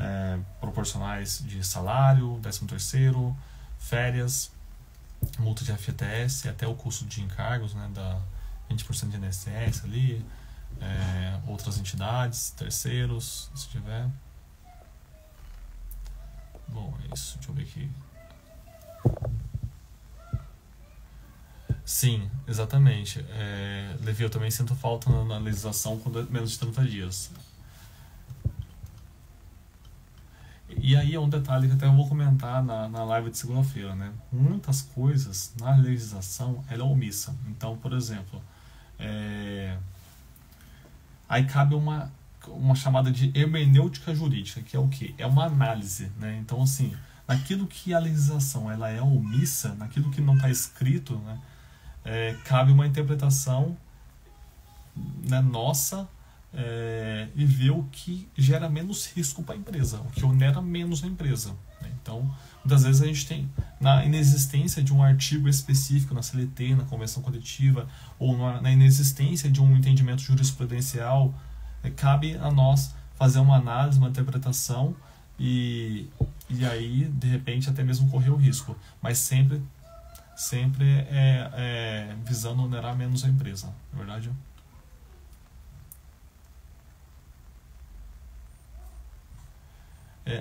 proporcionais de salário, 13º, férias, multa de FGTS, até o custo de encargos, né, da 20% de INSS ali, outras entidades, terceiros, se tiver. Bom, é isso. Deixa eu ver aqui. Sim, exatamente. Levi, eu também sinto falta na legislação quando é menos de 30 dias. E aí é um detalhe que até eu vou comentar na live de segunda-feira, né? Muitas coisas na legislação ela é omissa. Então, por exemplo, aí cabe uma chamada de hermenêutica jurídica, que é o quê? É uma análise, né? Então, assim, naquilo que a legislação ela é omissa, naquilo que não está escrito, né? Cabe uma interpretação, né, nossa, e ver o que gera menos risco para a empresa, o que onera menos a empresa, né? Então, muitas vezes a gente tem, na inexistência de um artigo específico na CLT, na convenção coletiva, ou na inexistência de um entendimento jurisprudencial, cabe a nós fazer uma análise, uma interpretação e aí, de repente, até mesmo correr o risco, mas sempre visando onerar menos a empresa, não é verdade?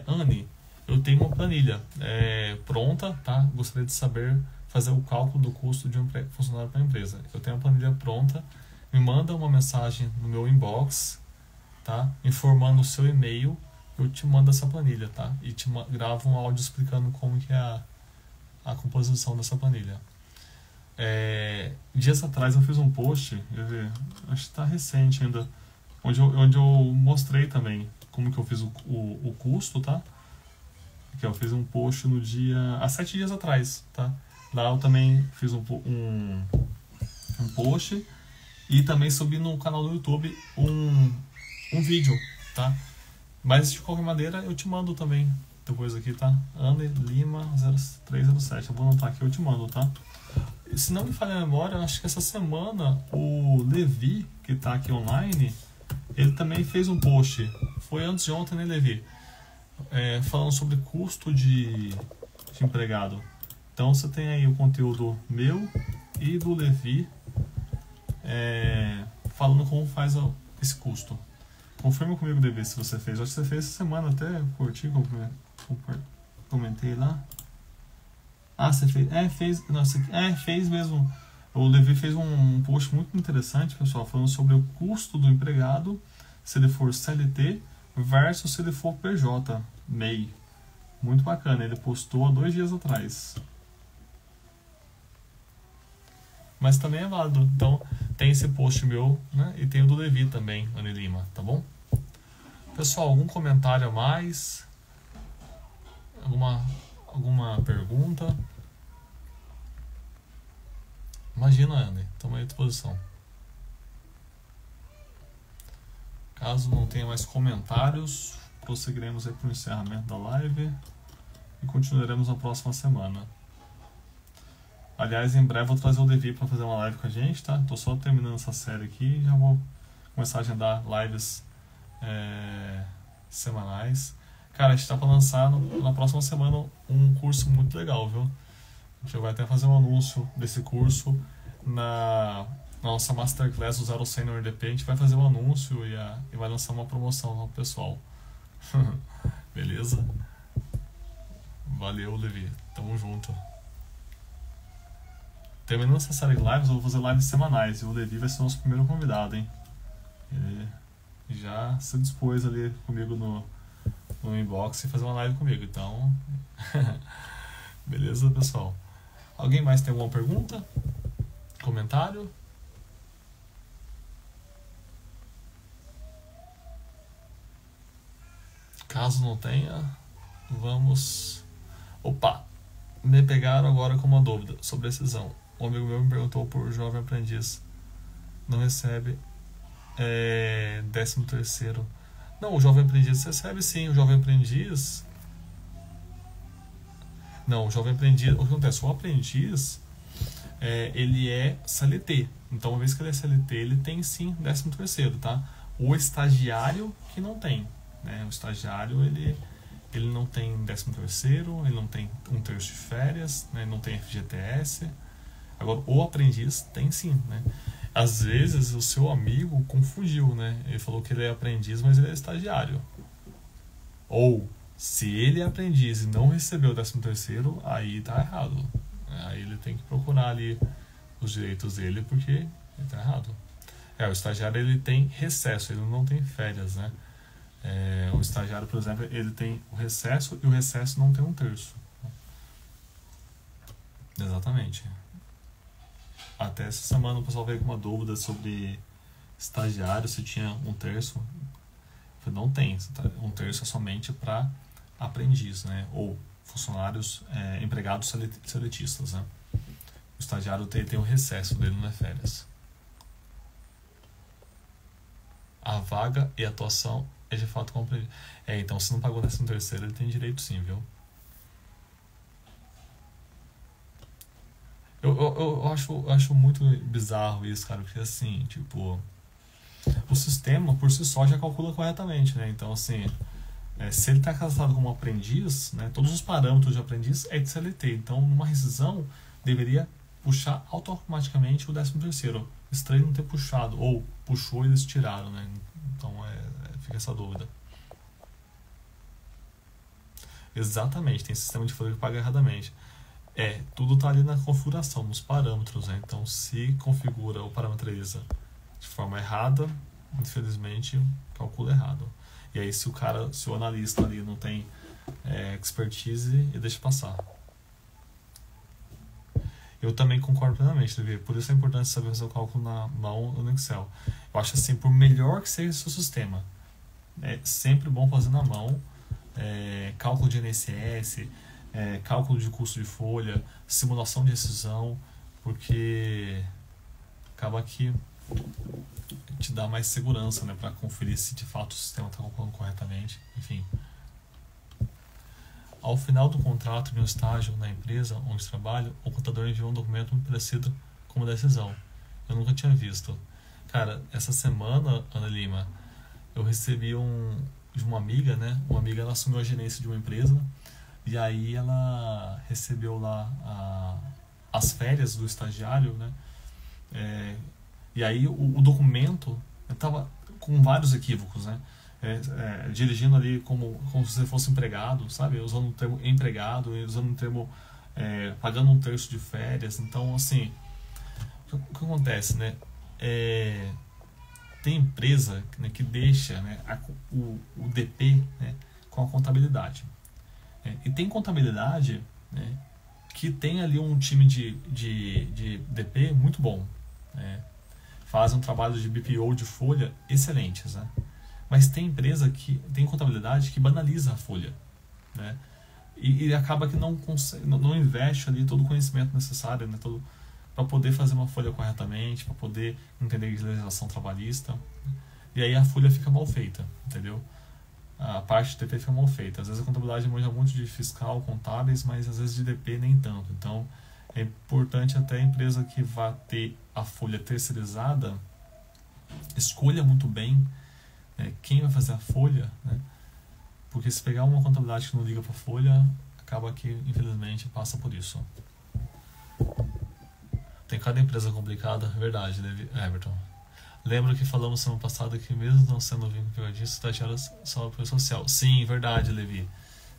Anne, eu tenho uma planilha pronta, tá? Gostaria de saber fazer o cálculo do custo de um funcionário para a empresa. Eu tenho uma planilha pronta, me manda uma mensagem no meu inbox, tá? Informando o seu e-mail, eu te mando essa planilha, tá? E te gravo um áudio explicando como que é a composição dessa planilha. Dias atrás eu fiz um post, acho que está recente ainda, onde eu mostrei também como que eu fiz o custo, tá? Que eu fiz um post no dia... há 7 dias atrás, tá? Lá eu também fiz um post e também subi no canal do YouTube um vídeo, tá? Mas de qualquer maneira eu te mando também depois aqui, tá? Ana Lima 0307, eu vou anotar aqui, eu te mando, tá? Se não me falha a memória, acho que essa semana o Levi, que tá aqui online, ele também fez um post, foi antes de ontem, né, Levi? Falando sobre custo de empregado. Então você tem aí o conteúdo meu e do Levi falando como faz esse custo. Confirma comigo, Levi, se você fez. Acho que você fez essa semana, até curti, comentei lá. Ah, você fez? Fez. Nossa, fez mesmo. O Levi fez um post muito interessante, pessoal, falando sobre o custo do empregado, se ele for CLT versus se ele for PJ, MEI. Muito bacana, ele postou há 2 dias atrás. Mas também é válido. Então, tem esse post meu, né? E tem o do Levi também, Ana Lima, tá bom? Pessoal, algum comentário a mais? Alguma pergunta? Imagina, Ana, estamos à disposição. Caso não tenha mais comentários, prosseguiremos aí para o encerramento da live e continuaremos na próxima semana. Aliás, em breve eu vou trazer o Levi para fazer uma live com a gente, tá? Tô só terminando essa série aqui e já vou começar a agendar lives semanais. Cara, a gente tá para lançar na próxima semana um curso muito legal, viu? A gente vai até fazer um anúncio desse curso na nossa Masterclass do Zero Senior DP. A gente vai fazer um anúncio e vai lançar uma promoção ao pessoal. Beleza? Valeu, Levi. Tamo junto. Terminando essa série de lives, eu vou fazer lives semanais e o Levi vai ser o nosso primeiro convidado, hein? Ele já se dispôs ali comigo no inbox e fazer uma live comigo, então... Beleza, pessoal? Alguém mais tem alguma pergunta? Comentário? Caso não tenha, vamos... Opa! Me pegaram agora com uma dúvida sobre decisão. Um amigo meu me perguntou por jovem aprendiz. Não recebe 13º. Não, o jovem aprendiz recebe sim. O jovem aprendiz... Não, o jovem aprendiz, o que acontece? O aprendiz, ele é CLT. Então, uma vez que ele é CLT, ele tem sim 13º, tá? O estagiário que não tem, né? O estagiário, ele não tem 13º, ele não tem 1/3 de férias, né? Ele não tem FGTS. Agora, o aprendiz tem sim, né? Às vezes, o seu amigo confundiu, né? Ele falou que ele é aprendiz, mas ele é estagiário. Ou, se ele é aprendiz e não recebeu o 13º, aí tá errado. Aí ele tem que procurar ali os direitos dele, porque ele tá errado. O estagiário, ele tem recesso, ele não tem férias, né? O estagiário, por exemplo, ele tem o recesso e o recesso não tem 1/3. Exatamente. Até essa semana o pessoal veio com uma dúvida sobre estagiário, se tinha 1/3. Não tem, 1/3 é somente para aprendiz, né? Ou funcionários, empregados seletistas, né? O estagiário tem o recesso dele, não é férias. A vaga e a atuação é de fato compreendida. Então se não pagou 13º, ele tem direito sim, viu? Eu acho muito bizarro isso, cara, porque assim, tipo, o sistema por si só já calcula corretamente, né? Então, assim, se ele está classificado como aprendiz, né, todos os parâmetros de aprendiz é de CLT. Então, numa rescisão, deveria puxar automaticamente o 13º. Estranho não ter puxado, ou puxou e eles tiraram, né? Então, fica essa dúvida. Exatamente, tem sistema de folha que paga erradamente. Tudo tá ali na configuração, nos parâmetros, né? Então, se configura ou parametriza de forma errada, infelizmente, calcula errado. E aí, se o analista ali não tem expertise, ele deixa passar. Eu também concordo plenamente, Levi. Por isso é importante saber fazer o cálculo na mão ou no Excel. Eu acho assim, por melhor que seja o seu sistema, é sempre bom fazer na mão. Cálculo de INSS, cálculo de custo de folha, simulação de rescisão, porque acaba que te dá mais segurança, né, para conferir se de fato o sistema está calculando corretamente. Enfim, ao final do contrato de um estágio na empresa onde trabalho, o contador enviou um documento muito parecido com uma decisão. Eu nunca tinha visto. Cara, essa semana, Ana Lima, eu recebi de uma amiga, né? Uma amiga, ela assumiu a gerência de uma empresa e aí ela recebeu lá as férias do estagiário, né? E aí o documento estava com vários equívocos, né? Dirigindo ali como se você fosse empregado, sabe? Usando o termo empregado, usando o termo pagando 1/3 de férias. Então, assim, o que acontece, né? Tem empresa, né, que deixa, né, o DP, né, com a contabilidade. E tem contabilidade, né, que tem ali um time de DP muito bom. Fazem um trabalho de BPO de folha excelentes, né? Mas tem empresa que tem contabilidade que banaliza a folha, né? E acaba que não investe ali todo o conhecimento necessário, né, para poder fazer uma folha corretamente, para poder entender a legislação trabalhista. E aí a folha fica mal feita, entendeu? A parte de DP fica mal feita. Às vezes a contabilidade manja muito de fiscal, contábeis, mas às vezes de DP nem tanto. Então é importante até a empresa que vá ter a folha terceirizada escolha muito bem, né, quem vai fazer a folha, né? Porque se pegar uma contabilidade que não liga para a folha, acaba que infelizmente passa por isso. Tem cada empresa complicada, verdade, Everton. Lembro que falamos semana passada que mesmo não sendo vínculo empregatício, estagiário só apoio social. Sim, verdade, Levi.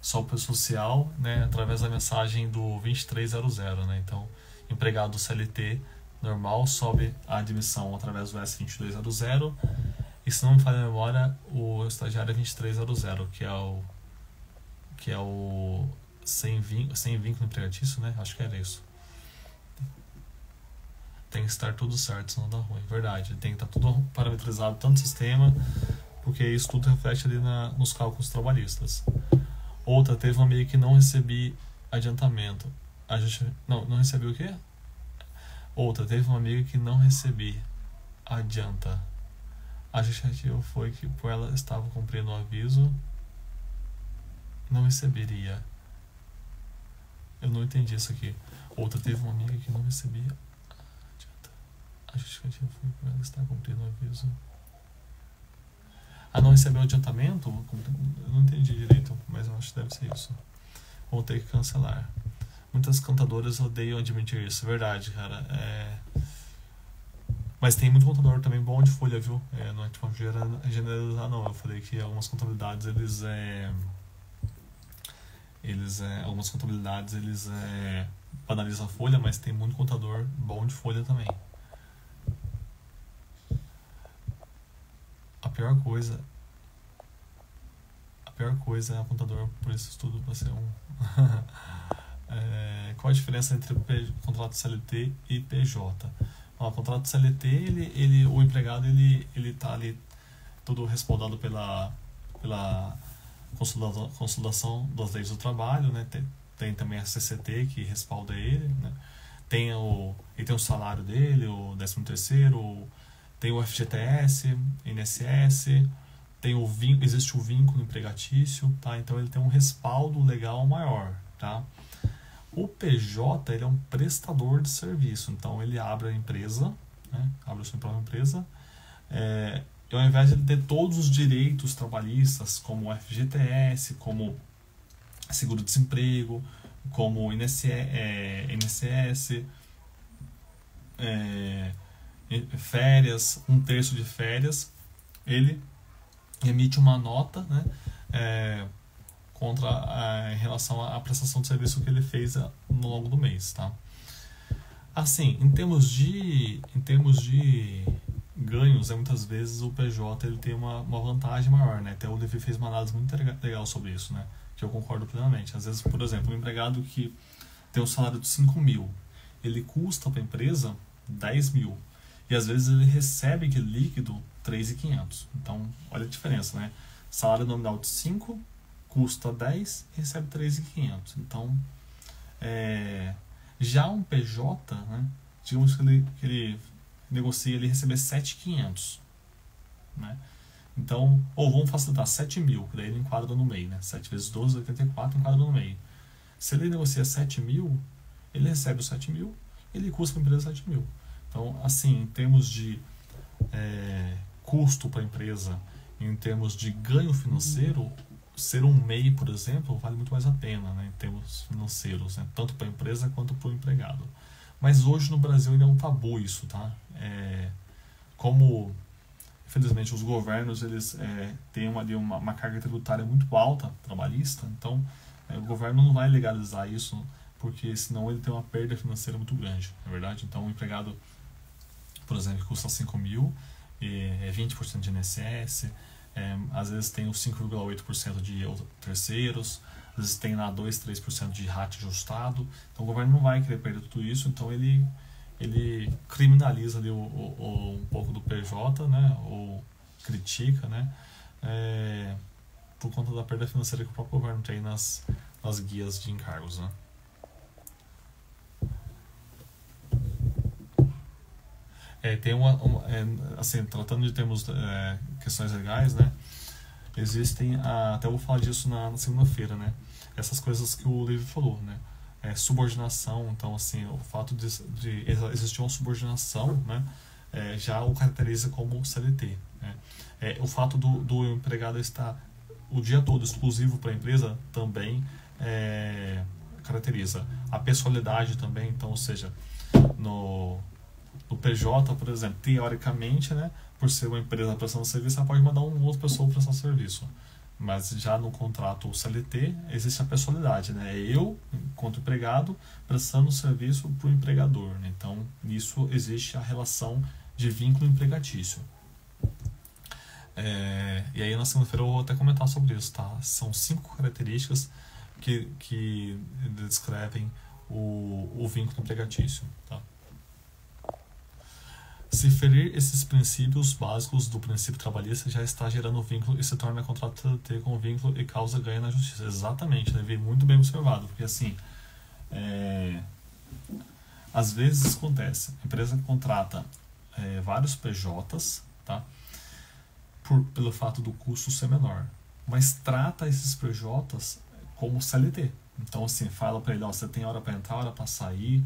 Só apoio social, né, através da mensagem do 2300, né? Então, empregado CLT normal sobe a admissão através do S2200. E se não me falha a memória, o estagiário é 2300, que é o sem vínculo empregatício, né? Acho que era isso. Tem que estar tudo certo, senão dá ruim. Verdade, tem que estar tudo parametrizado, tanto sistema, porque isso tudo reflete ali nos cálculos trabalhistas. Outra, teve uma amiga que não recebi adiantamento. Não recebi o quê? Outra, teve uma amiga que não recebi adianta. A justificativa foi que por ela estava cumprindo o aviso, não receberia. Eu não entendi isso aqui. Outra, teve uma amiga que não recebia. A justificativa foi por ela estar cumprindo o aviso. Não recebeu adiantamento? Eu não entendi direito, mas eu acho que deve ser isso. Vou ter que cancelar. Muitas contadoras odeiam admitir isso. Verdade, cara. Mas tem muito contador também bom de folha, viu? Não é tipo generalizar, não. Eu falei que algumas contabilidades, algumas contabilidades, banalizam a folha, mas tem muito contador bom de folha também. A pior coisa é o contador, por isso tudo vai ser um. Qual a diferença entre contrato CLT e PJ? O contrato CLT, o empregado ele tá ali todo respaldado pela consolidação das leis do trabalho, né? Tem também a CCT que respalda ele, né? Ele tem o salário dele, o 13º, tem o FGTS, INSS, existe o vínculo empregatício, tá? Então ele tem um respaldo legal maior, tá? O PJ, ele é um prestador de serviço, então ele abre a empresa, né? Abre a sua própria empresa, e ao invés de ele ter todos os direitos trabalhistas, como o FGTS, como seguro-desemprego, como INSS, férias, 1/3 de férias, ele emite uma nota, né, em relação à prestação de serviço que ele fez no longo do mês, tá? Assim, em termos de ganhos, muitas vezes o PJ ele tem uma vantagem maior, né? Até o Levi fez uma análise muito legal sobre isso, né? Que eu concordo plenamente. Às vezes, por exemplo, um empregado que tem um salário de 5 mil, ele custa para a empresa 10 mil. E às vezes ele recebe aquele líquido 3.500. Então, olha a diferença, né? Salário nominal de 5, custa 10 e recebe 3.500. Então, já um PJ, né? Digamos que ele negocia ele receber 7.500, né? Então, vamos facilitar, 7 mil, que daí ele enquadra no MEI, né? 7 vezes 12, 84, enquadra no MEI. Se ele negocia 7 mil, ele recebe os 7 mil, ele custa para a empresa 7 mil. Então, assim, em termos de custo para a empresa, em termos de ganho financeiro, ser um MEI, por exemplo, vale muito mais a pena, né, em termos financeiros, né, tanto para a empresa quanto para o empregado. Mas hoje no Brasil ainda é um tabu isso, tá? Como, infelizmente, os governos eles têm uma carga tributária muito alta, trabalhista, então o governo não vai legalizar isso, porque senão ele tem uma perda financeira muito grande, na verdade. Então o empregado, por exemplo, que custa 5 mil, 20% de INSS, às vezes tem os 5,8% de terceiros, às vezes tem lá 2, 3% de RAT ajustado. Então o governo não vai querer perder tudo isso, então ele criminaliza ali um pouco do PJ, né, ou critica, né, por conta da perda financeira que o próprio governo tem nas guias de encargos, né. Tem assim, tratando de termos questões legais, né, existem, até eu vou falar disso na segunda-feira, né, essas coisas que o Levi falou, né, subordinação. Então, assim, o fato de existir uma subordinação, né, já o caracteriza como CLT, né. O fato do empregado estar o dia todo exclusivo para a empresa também caracteriza. A pessoalidade também, então, ou seja, no PJ, por exemplo, teoricamente, né, por ser uma empresa prestando serviço, ela pode mandar uma outra pessoa prestar serviço. Mas já no contrato CLT existe a pessoalidade, né? Eu, enquanto empregado, prestando serviço para o empregador, né? Então, nisso existe a relação de vínculo empregatício. E aí na segunda-feira eu vou até comentar sobre isso, tá? São 5 características que descrevem o vínculo empregatício, tá? Se ferir esses princípios básicos do princípio trabalhista, já está gerando vínculo e se torna contrato CLT com vínculo e causa ganho na justiça. Exatamente, né? Muito bem observado, porque assim, às vezes acontece, a empresa contrata vários PJs, tá? Pelo fato do custo ser menor, mas trata esses PJs como CLT. Então, assim, fala para ele, ó, você tem hora para entrar, hora para sair,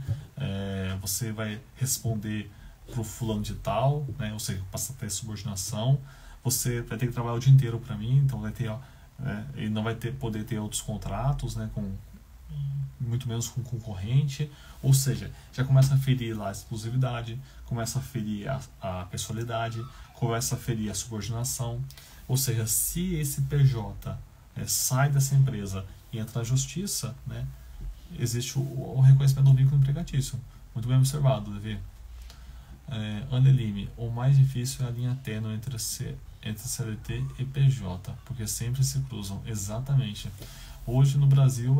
você vai responder pro fulano de tal, né? Ou seja, passa a ter subordinação, você vai ter que trabalhar o dia inteiro para mim, então vai ter, ó, ele não vai poder ter outros contratos, né? Muito menos com concorrente, ou seja, já começa a ferir lá a exclusividade, começa a ferir a pessoalidade, começa a ferir a subordinação, ou seja, se esse PJ sai dessa empresa e entra na justiça, né, existe o reconhecimento do vínculo empregatício. Muito bem observado, Levi. Anelime, o mais difícil é a linha tênue entre CLT e PJ, porque sempre se cruzam. Exatamente. Hoje no Brasil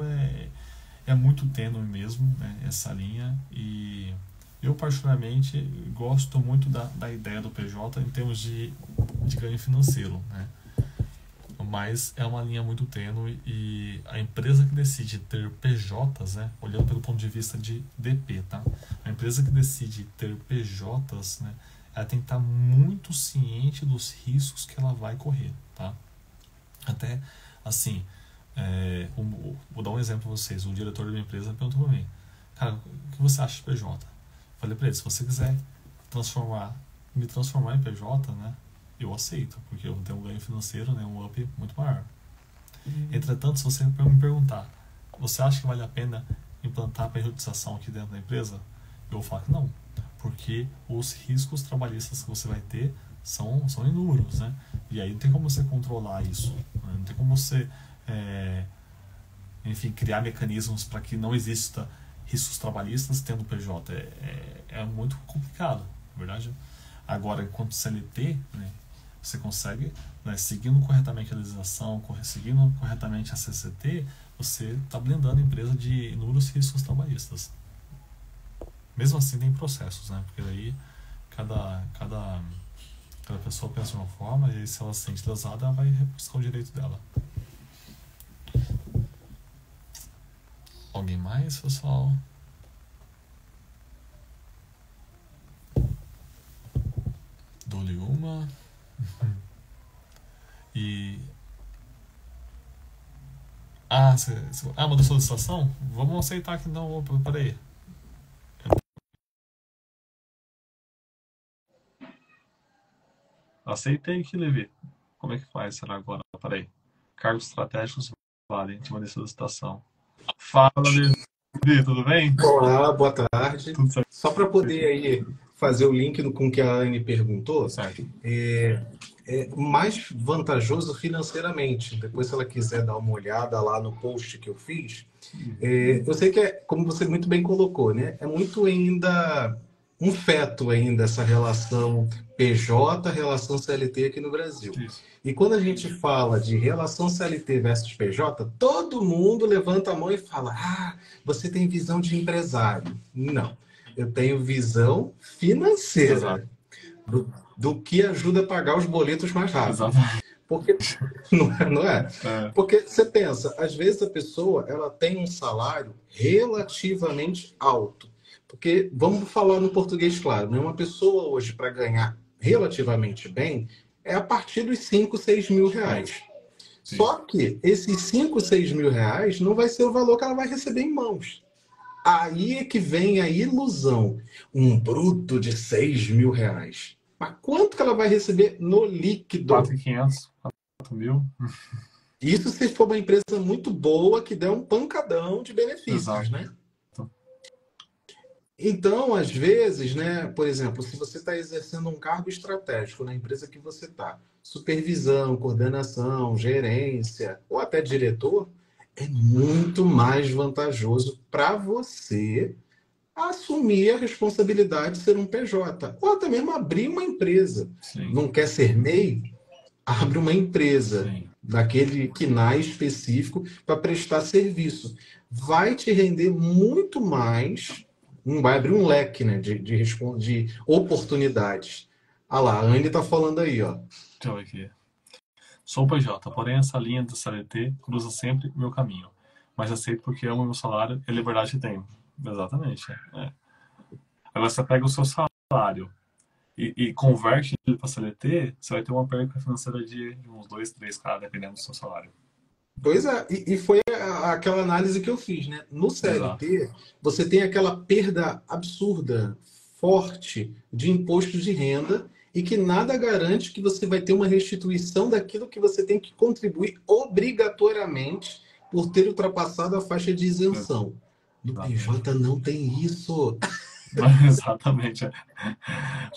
é muito tênue mesmo, né, essa linha, e eu particularmente gosto muito da ideia do PJ em termos de ganho financeiro, né? Mas é uma linha muito tênue e a empresa que decide ter PJs, né, olhando pelo ponto de vista de DP, tá? A empresa que decide ter PJs, né, ela tem que estar muito ciente dos riscos que ela vai correr, tá? Até, assim, vou dar um exemplo para vocês. O diretor da minha empresa perguntou para mim, cara, o que você acha de PJ? Falei para ele, se você quiser me transformar em PJ, né, eu aceito, porque eu tenho um ganho financeiro, né, um up muito maior. Entretanto, se você me perguntar, você acha que vale a pena implantar a periodização aqui dentro da empresa? Eu vou falar que não, porque os riscos trabalhistas que você vai ter são inúmeros, né? E aí não tem como você controlar isso, né? Não tem como você enfim, criar mecanismos para que não exista riscos trabalhistas tendo PJ. É muito complicado, na verdade. Agora, enquanto CLT, né, você consegue, né, seguindo corretamente a legislação, seguindo corretamente a CCT, você está blindando a empresa de inúmeros riscos trabalhistas. Mesmo assim, tem processos, né? Porque daí cada pessoa pensa de uma forma, e aí, se ela se sente lesada, ela vai buscar o direito dela. Alguém mais, pessoal? Dou-lhe uma. E... mandou solicitação? Vamos aceitar aqui então. Peraí. Aceitei aqui, Levi. Como é que faz? Será agora? Peraí. Cargos estratégicos valem. Te mandei solicitação. Fala, Levi. Tudo bem? Olá, boa tarde. Tudo certo. Só para poder aí fazer o link com o que a Anne perguntou, Certo. é mais vantajoso financeiramente. Depois, se ela quiser dar uma olhada lá no post que eu fiz, eu sei que como você muito bem colocou, né? É muito ainda um feto ainda essa relação PJ, relação CLT aqui no Brasil. Isso. E quando a gente fala de relação CLT versus PJ, todo mundo levanta a mão e fala: ah, você tem visão de empresário. Não, eu tenho visão financeira do que ajuda a pagar os boletos mais rápido. Exato. Porque não é? Porque você pensa, às vezes a pessoa ela tem um salário relativamente alto. Porque, vamos falar no português claro, né? Uma pessoa hoje para ganhar relativamente bem é a partir dos 5, 6 mil reais. Sim. Só que esses 5, 6 mil reais não vai ser o valor que ela vai receber em mãos. Aí é que vem a ilusão. Um bruto de 6 mil reais. Mas quanto que ela vai receber no líquido? 4.500, 4.000. Isso se for uma empresa muito boa que der um pancadão de benefícios, exato, né? Então, às vezes, né, por exemplo, se você está exercendo um cargo estratégico na empresa que você está, supervisão, coordenação, gerência ou até diretor, é muito mais vantajoso para você assumir a responsabilidade de ser um PJ. Ou até mesmo abrir uma empresa. Sim. Não quer ser MEI? Abre uma empresa. Sim. Daquele KNAI específico para prestar serviço. Vai te render muito mais, vai abrir um leque, né, de oportunidades. Ah lá, a Anne está falando aí, ó. Deixa eu ver aqui. Sou PJ, porém essa linha do CLT cruza sempre o meu caminho. Mas aceito porque amo o meu salário e a liberdade que tenho. Exatamente. Agora você pega o seu salário e converte ele para CLT, você vai ter uma perca financeira de uns 2, 3K, dependendo do seu salário. Pois é, e foi aquela análise que eu fiz, né? No Exato. CLT, você tem aquela perda absurda, forte, de imposto de renda e que nada garante que você vai ter uma restituição daquilo que você tem que contribuir obrigatoriamente por ter ultrapassado a faixa de isenção. No Exatamente. PJ não tem isso. Exatamente.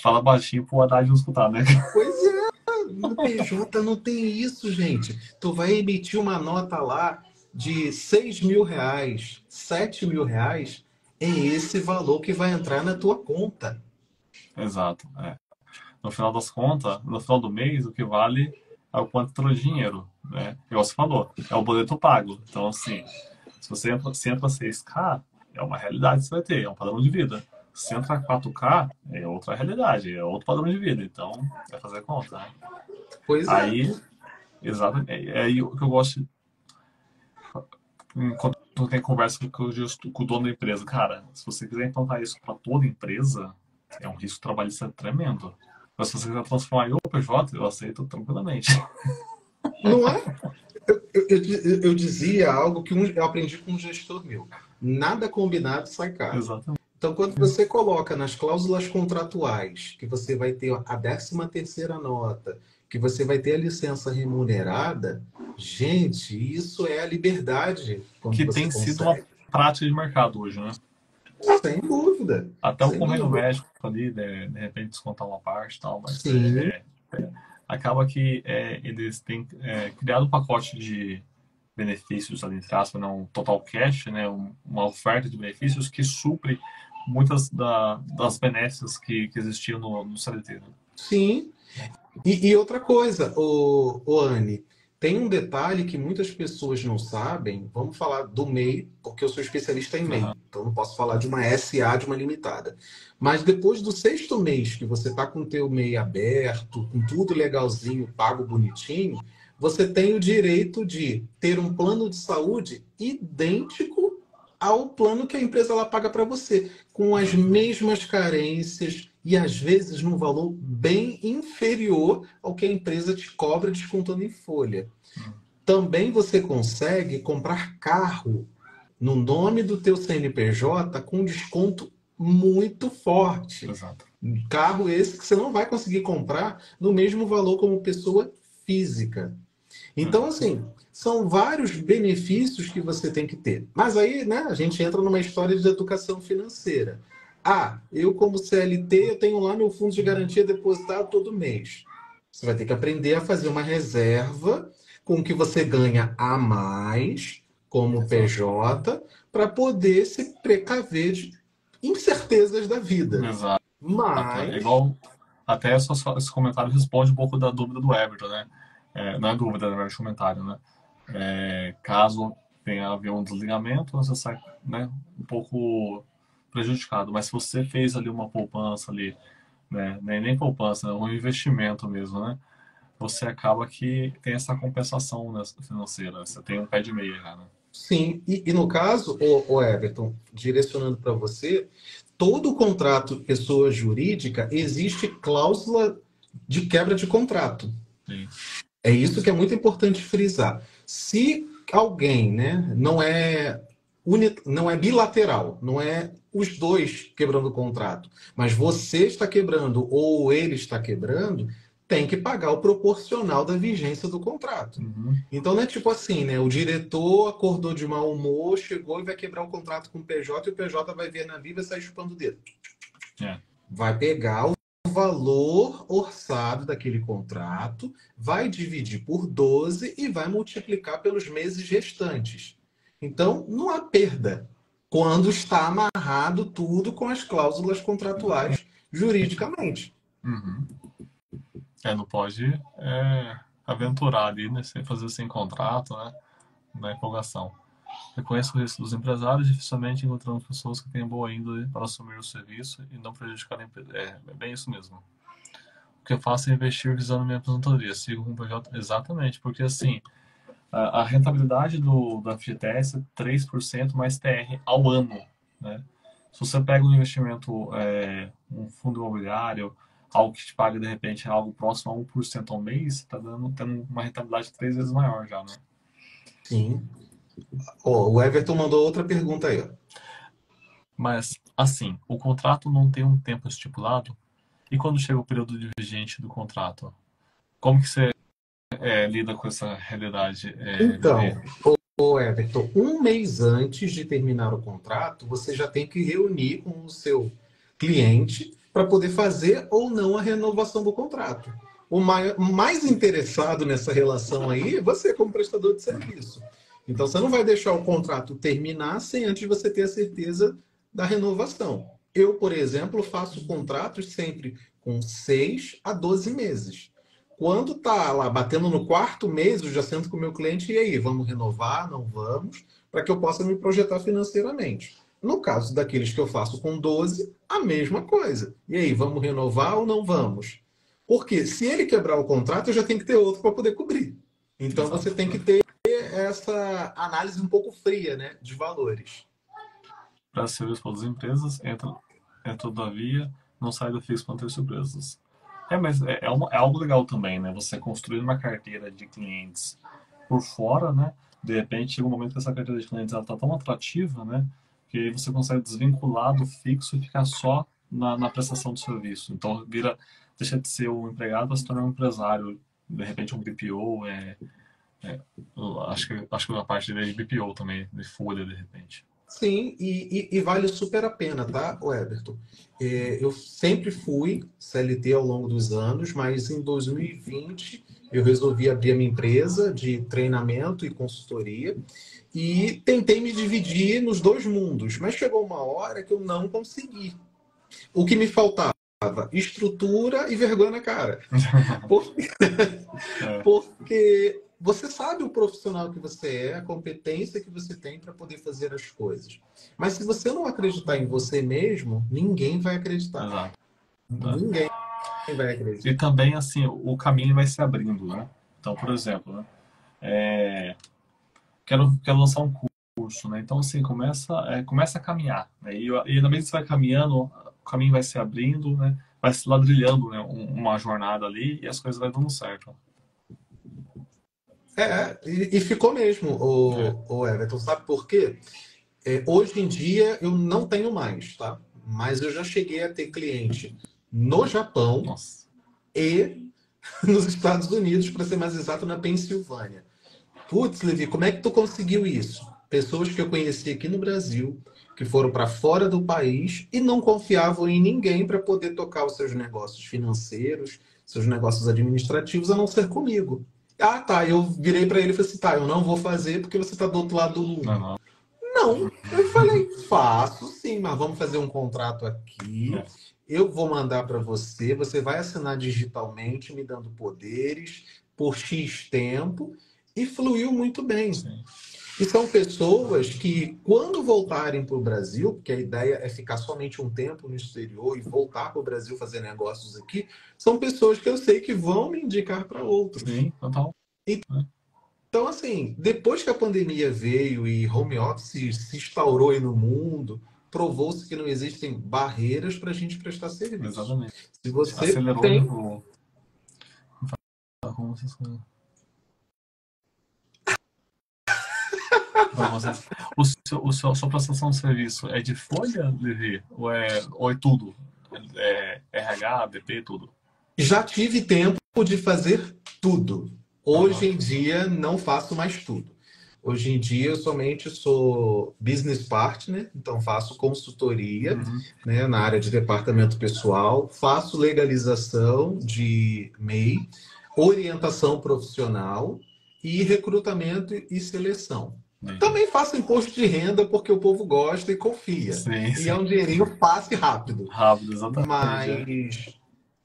Fala baixinho pro Haddad não escutar, né? Pois é, no PJ não tem isso, gente. Tu vai emitir uma nota lá de R$ 6.000, R$ 7.000, é esse valor que vai entrar na tua conta. Exato. É. No final das contas, no final do mês, o que vale é o quanto entrou de dinheiro, né? Igual você falou, é o boleto pago. Então, assim, se entra 6K, é uma realidade que você vai ter, é um padrão de vida. Se entra 4K, é outra realidade, é outro padrão de vida. Então, é fazer conta, né? Pois é. Aí, exatamente, é aí o que eu gosto, quando eu tenho conversa com o dono da empresa, cara, se você quiser implantar isso para toda empresa, é um risco trabalhista tremendo. Mas se você quiser transformar em OPJ, eu aceito tranquilamente. Não é? Eu dizia algo que eu aprendi com um gestor meu. Nada combinado sai caro. Exatamente. Então, quando você coloca nas cláusulas contratuais que você vai ter a 13ª nota, que você vai ter a licença remunerada, gente, isso é a liberdade quando Que você tem sido uma consegue. prática de mercado hoje, né? Sem dúvida, Até o sem convênio dúvida. médico ali, de repente descontar uma parte e tal, mas Sim, acaba que eles têm criado um pacote de benefícios ali, entre aspas, não, um total cash, né, uma oferta de benefícios que supre muitas das benesses que existiam no CLT. Né? sim. E outra coisa, o Anne, tem um detalhe que muitas pessoas não sabem. Vamos falar do MEI, porque eu sou especialista em Uhum. MEI, então não posso falar de uma SA, de uma limitada. Mas depois do 6º mês que você está com o teu MEI aberto, com tudo legalzinho, pago bonitinho, você tem o direito de ter um plano de saúde idêntico ao plano que a empresa ela paga para você, com as Exatamente. mesmas carências e às vezes num valor bem inferior ao que a empresa te cobra descontando em folha. Uhum. Também você consegue comprar carro no nome do teu CNPJ com desconto muito forte. Exato. Carro esse que você não vai conseguir comprar no mesmo valor como pessoa física. Então, Exatamente. assim, são vários benefícios que você tem que ter. Mas aí, né, a gente entra numa história de educação financeira. Ah, eu como CLT, eu tenho lá meu fundo de garantia depositado todo mês. Você vai ter que aprender a fazer uma reserva com o que você ganha a mais, como Exato. PJ, para poder se precaver de incertezas da vida. Exato. É Mas, igual, até esse comentário responde um pouco da dúvida do Everton, né? Não é dúvida, na verdade, comentário, né? Caso tenha haver um desligamento, você sai, né, um pouco prejudicado. Mas se você fez ali uma poupança ali, né, nem poupança, né, um investimento mesmo, né? Você acaba que tem essa compensação, né, financeira. Você tem um pé de meia já, né? sim, e no caso, o Everton, direcionando para você, todo contrato pessoa jurídica existe cláusula de quebra de contrato. Sim. É isso que é muito importante frisar. Se alguém, né, não é bilateral, não é os dois quebrando o contrato, mas você está quebrando ou ele está quebrando, tem que pagar o proporcional da vigência do contrato. Uhum. Então não é tipo assim, né? O diretor acordou de mau humor, chegou e vai quebrar o contrato com o PJ e o PJ vai ver na Viva e sair chupando o dedo. É, Vai pegar o valor orçado daquele contrato, vai dividir por 12 e vai multiplicar pelos meses restantes. Então, não há perda quando está amarrado tudo com as cláusulas exatamente. contratuais juridicamente. Uhum. Não pode aventurar ali, né, sem fazer sem contrato, né, na empolgação. Reconheço o risco dos empresários, dificilmente encontramos pessoas que tenham boa índole para assumir o serviço e não prejudicar a empresa. É bem isso mesmo. O que eu faço é investir visando minha aposentadoria. Sigo com o PJ exatamente, porque assim, a rentabilidade da FGTS é 3% mais TR ao ano. Né? Se você pega um investimento, um fundo imobiliário, algo que te paga de repente algo próximo a 1% ao mês, está tendo uma rentabilidade 3 vezes maior já. Né? Sim. Ó, o Everton mandou outra pergunta aí, ó. Mas, assim, o contrato não tem um tempo estipulado? E quando chega o período de vigente do contrato? Como que você lida com essa realidade, Levi? Então, ô Everton, um mês antes de terminar o contrato, você já tem que reunir com o seu cliente para poder fazer ou não a renovação do contrato. O mais interessado nessa relação aí é você, como prestador de serviço. Então, você não vai deixar o contrato terminar sem antes você ter a certeza da renovação. Eu, por exemplo, faço contratos sempre com 6 a 12 meses. Quando tá lá batendo no quarto mês, eu já sento com o meu cliente e aí, vamos renovar, não vamos, para que eu possa me projetar financeiramente. No caso daqueles que eu faço com 12, a mesma coisa. E aí, vamos renovar ou não vamos? Porque se ele quebrar o contrato, eu já tenho que ter outro para poder cobrir. Então você Exato. tem que ter essa análise um pouco fria, né, de valores. Para serviço para as empresas, todavia, não sai do fixo para não ter surpresas. Mas é algo legal também, né? Você construir uma carteira de clientes por fora, né? De repente, chega um momento que essa carteira de clientes está tão atrativa, né? Que aí você consegue desvincular do fixo e ficar só na prestação do serviço. Então, deixa de ser um empregado para se tornar um empresário. De repente, um BPO, acho que a parte de BPO também, de folha, de repente. Sim, e vale super a pena, tá, o Everton? Eu sempre fui CLT ao longo dos anos, mas em 2020 eu resolvi abrir a minha empresa de treinamento e consultoria e tentei me dividir nos dois mundos, mas chegou uma hora que eu não consegui. O que me faltava? Estrutura e vergonha na cara. Por É, porque você sabe o profissional que você é, a competência que você tem para poder fazer as coisas. Mas se você não acreditar em você mesmo, ninguém vai acreditar. exato. Né? Ninguém vai E acreditar. também, assim, o caminho vai se abrindo, né? Então, por exemplo, né? É, quero lançar um curso, né? Então, assim, começa a caminhar, né? E na medida que você vai caminhando, o caminho vai se abrindo, né? Vai se ladrilhando, né? Uma jornada ali e as coisas vão dando certo. E ficou mesmo, É. o Everton. Sabe por quê? Hoje em dia eu não tenho mais, tá? Mas eu já cheguei a ter cliente no Japão Nossa. e nos Estados Unidos, para ser mais exato, na Pensilvânia. Putz, Levi, como é que tu conseguiu isso? Pessoas que eu conheci aqui no Brasil, que foram para fora do país e não confiavam em ninguém para poder tocar os seus negócios financeiros, seus negócios administrativos, a não ser comigo. Ah, tá. Eu virei para ele e falei assim: tá, eu não vou fazer porque você está do outro lado do mundo. Não, Não, eu falei: faço sim, mas vamos fazer um contrato aqui. é, Eu vou mandar para você, você vai assinar digitalmente, me dando poderes por X tempo, e fluiu muito bem. sim. E são pessoas que, quando voltarem para o Brasil, porque a ideia é ficar somente um tempo no exterior e voltar para o Brasil fazer negócios aqui, são pessoas que eu sei que vão me indicar para outros. Sim, total. Né? Então, assim, depois que a pandemia veio e home office se instaurou aí no mundo, provou-se que não existem barreiras para a gente prestar serviço. Exatamente. Se você Acelerou e tem. voou. Como vocês para vocês. A sua prestação de serviço é de folha, Levi? Ou é tudo? RH, ADP, tudo? Já tive tempo de fazer tudo. Aham. Hoje em dia, não faço mais tudo. Hoje em dia, eu somente sou business partner, então faço consultoria, Uhum. né, na área de departamento pessoal, faço legalização de MEI, orientação profissional e recrutamento e seleção. Entendi. Também faço imposto de renda porque o povo gosta e confia. Sim, E é sim. um dinheirinho fácil e rápido. Rápido, exatamente. Mas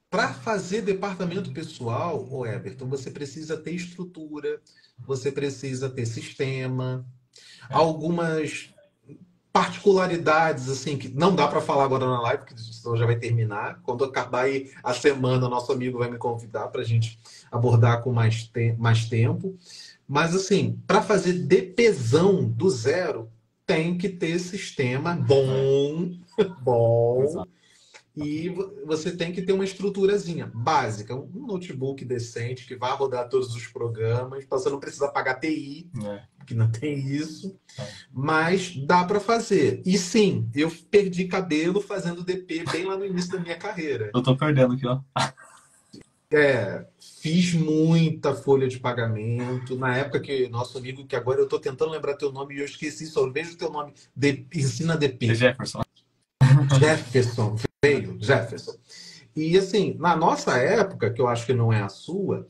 para fazer departamento pessoal, ô Everton, você precisa ter estrutura, você precisa ter sistema, É. algumas particularidades assim que não dá para falar agora na live, porque senão já vai terminar. Quando acabar aí a semana, nosso amigo vai me convidar para a gente abordar com mais tempo. Mas assim, para fazer DPzão do zero, tem que ter sistema É. bom, bom, Exato. E você tem que ter uma estruturazinha básica, um notebook decente que vá rodar todos os programas, então você não precisa pagar TI, É, que não tem isso, é. mas dá para fazer. E sim, eu perdi cabelo fazendo DP bem lá no início da minha carreira. Eu tô perdendo aqui, ó. Fiz muita folha de pagamento. Na época que nosso amigo, que agora eu estou tentando lembrar teu nome e eu esqueci, só vejo teu nome, ensina É DP. Jefferson. Jefferson, veio, Jefferson. E assim, na nossa época, que eu acho que não é a sua,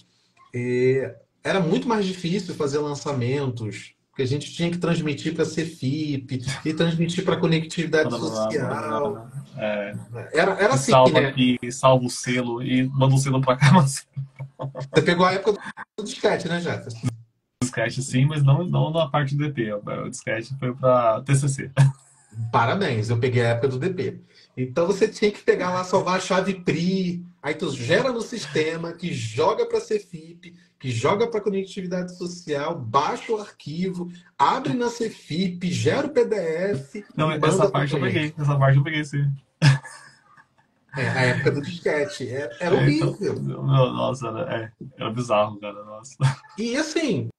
era muito mais difícil fazer lançamentos, porque a gente tinha que transmitir para Cefip e transmitir para conectividade social. É, Era e assim, salva né? aqui, salva o selo e manda o selo pra cá, mas Você pegou a época do disquete, né, Jefferson? o disquete sim, mas não na parte do DP. O disquete foi pra TCC. Parabéns, eu peguei a época do DP. Então você tinha que pegar lá, salvar a chave PRI, aí tu gera no sistema, que joga para Cefip, que joga para conectividade social, baixa o arquivo, abre na Cefip, gera o PDF Não, e essa manda para o parte eu peguei. cliente. Essa parte eu peguei, sim. A época do disquete. Era Então, horrível. nossa, era bizarro, cara. Nossa. E assim,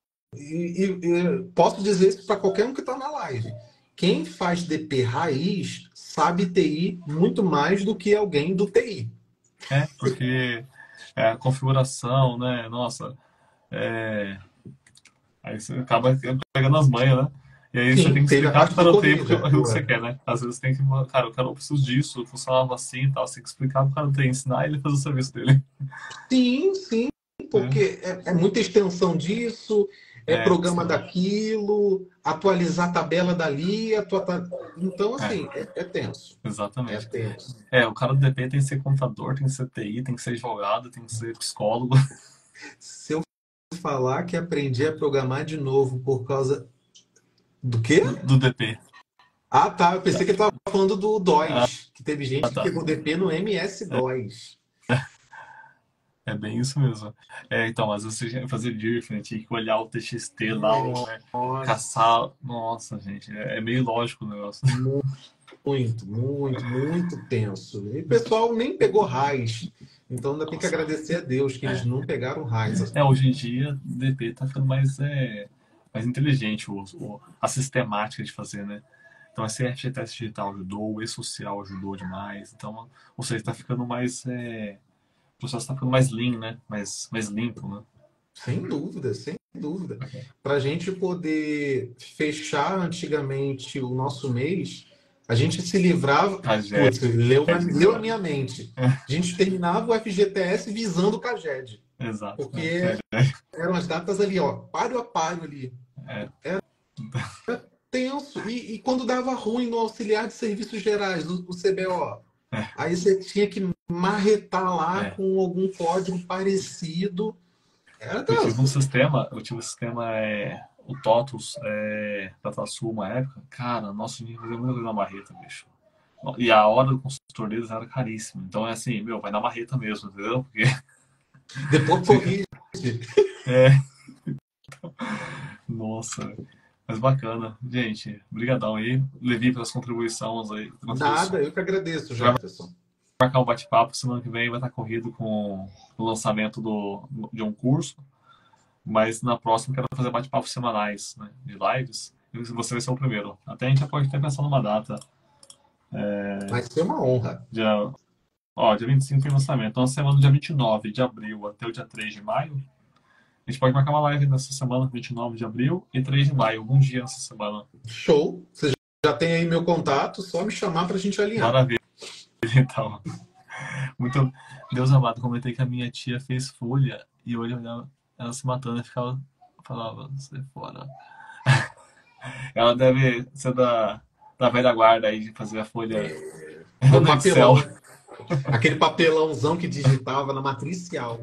posso dizer isso para qualquer um que está na live. Quem faz DP raiz sabe TI muito mais do que alguém do TI. Porque a configuração, né? Nossa, é, aí você acaba pegando as manhas, né? E aí você tem Sim, que teve a explicar pro parte do cara o tempo aquilo Corrija. que você quer, né? Às vezes tem que, cara, eu quero, eu preciso disso, funcionava assim e tal. Você tem que explicar pro cara o tempo, ensinar ele a fazer o serviço dele. Sim, sim, É, porque é muita extensão disso, é programa bastante. daquilo, atualizar a tabela dali, então É, assim, é tenso. É exatamente. tenso. O cara do DP tem que ser contador, tem que ser TI, tem que ser advogado, tem que ser psicólogo Se eu falar que aprendi a programar de novo por causa do quê? do DP. Ah, tá. Eu pensei que ele estava falando do Ah, DOS, que teve gente que tá. pegou DP no MS-DOS. É bem isso mesmo. Então, às vezes você tinha que fazer diff, né? Tinha que olhar o TXT lá, né? Nossa, Caçar. Nossa, gente, é meio lógico o negócio. muito, muito, muito tenso. E o pessoal nem pegou raiz. Então ainda tem que Nossa. agradecer a Deus que eles não pegaram raiz. Hoje em dia, o DP tá ficando mais inteligente, a sistemática de fazer, né? Então, esse FGTS digital ajudou, o e-social ajudou demais. Então, ou seja, tá ficando mais. O processo tá ficando mais lean, né? Mais limpo, né? Sem dúvida, sem dúvida. Para a gente poder fechar antigamente o nosso mês, a gente se livrava. Caged, Putz, leu a exato. minha mente. A gente terminava o FGTS visando o Caged, Exato. porque eram as datas ali, ó, páreo a páreo ali. É, Tenso. E quando dava ruim no auxiliar de serviços gerais, o CBO, é, aí você tinha que marretar lá é. com algum código parecido. Era tenso. Eu tive um sistema, o TOTUS, da TASU uma época. Cara, nossa, a gente fazia muita coisa na marreta, bicho. E a hora do consultor deles era caríssima. Então é assim, meu, vai na marreta mesmo, entendeu? Porque, Depois corrige. é, nossa, mas bacana. Gente, brigadão aí. Levi pelas contribuições aí. Nada, eu que agradeço, Vai Jefferson. marcar um bate-papo, semana que vem vai estar corrido com o lançamento de um curso. Mas na próxima quero fazer bate-papos semanais, né, de lives. E você vai ser o primeiro. Até a gente já pode até pensar numa data. Vai ser uma honra. Dia 25 tem lançamento. Então, na semana do dia 29 de abril até o dia 3 de maio, a gente pode marcar uma live nessa semana, 29 de abril e 3 de maio, algum dia nessa semana. Show. Você já tem aí meu contato, só me chamar para a gente alinhar. Maravilha, então. Muito. Deus amado, comentei que a minha tia fez folha e hoje eu olhava ela se matando e falava, sai fora. Ela deve ser da velha guarda aí de fazer a folha Com no Excel. papelão. Aquele papelãozão que digitava na matricial.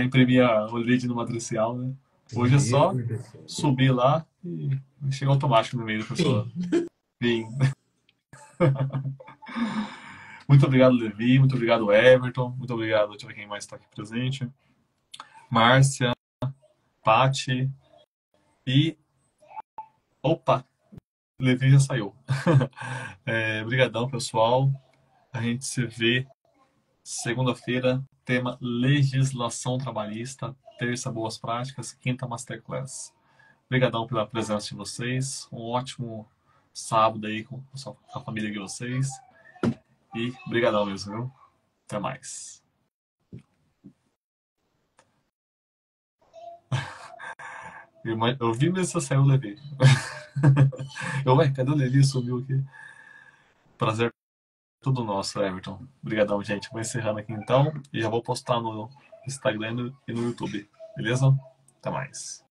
Imprimia o lead no matricial, né? Hoje é Meu só Deus. subir lá e chega automático no meio da pessoa. Enfim, Vem. Muito obrigado, Levi. Muito obrigado, Everton. Muito obrigado a quem mais está aqui presente. Márcia, Pati e. Opa! Levi já saiu. Obrigadão, pessoal. A gente se vê segunda-feira, tema legislação trabalhista, terça, boas práticas, quinta, masterclass. Obrigadão pela presença de vocês. Um ótimo sábado aí com a família de vocês. E brigadão mesmo, viu? Até mais. Eu vi mesmo se saiu o Levi. Cadê o Levi? Sumiu aqui. Prazer tudo nosso, Everton. Obrigadão, gente. Vou encerrando aqui então. E já vou postar no Instagram e no YouTube. Beleza? Até mais.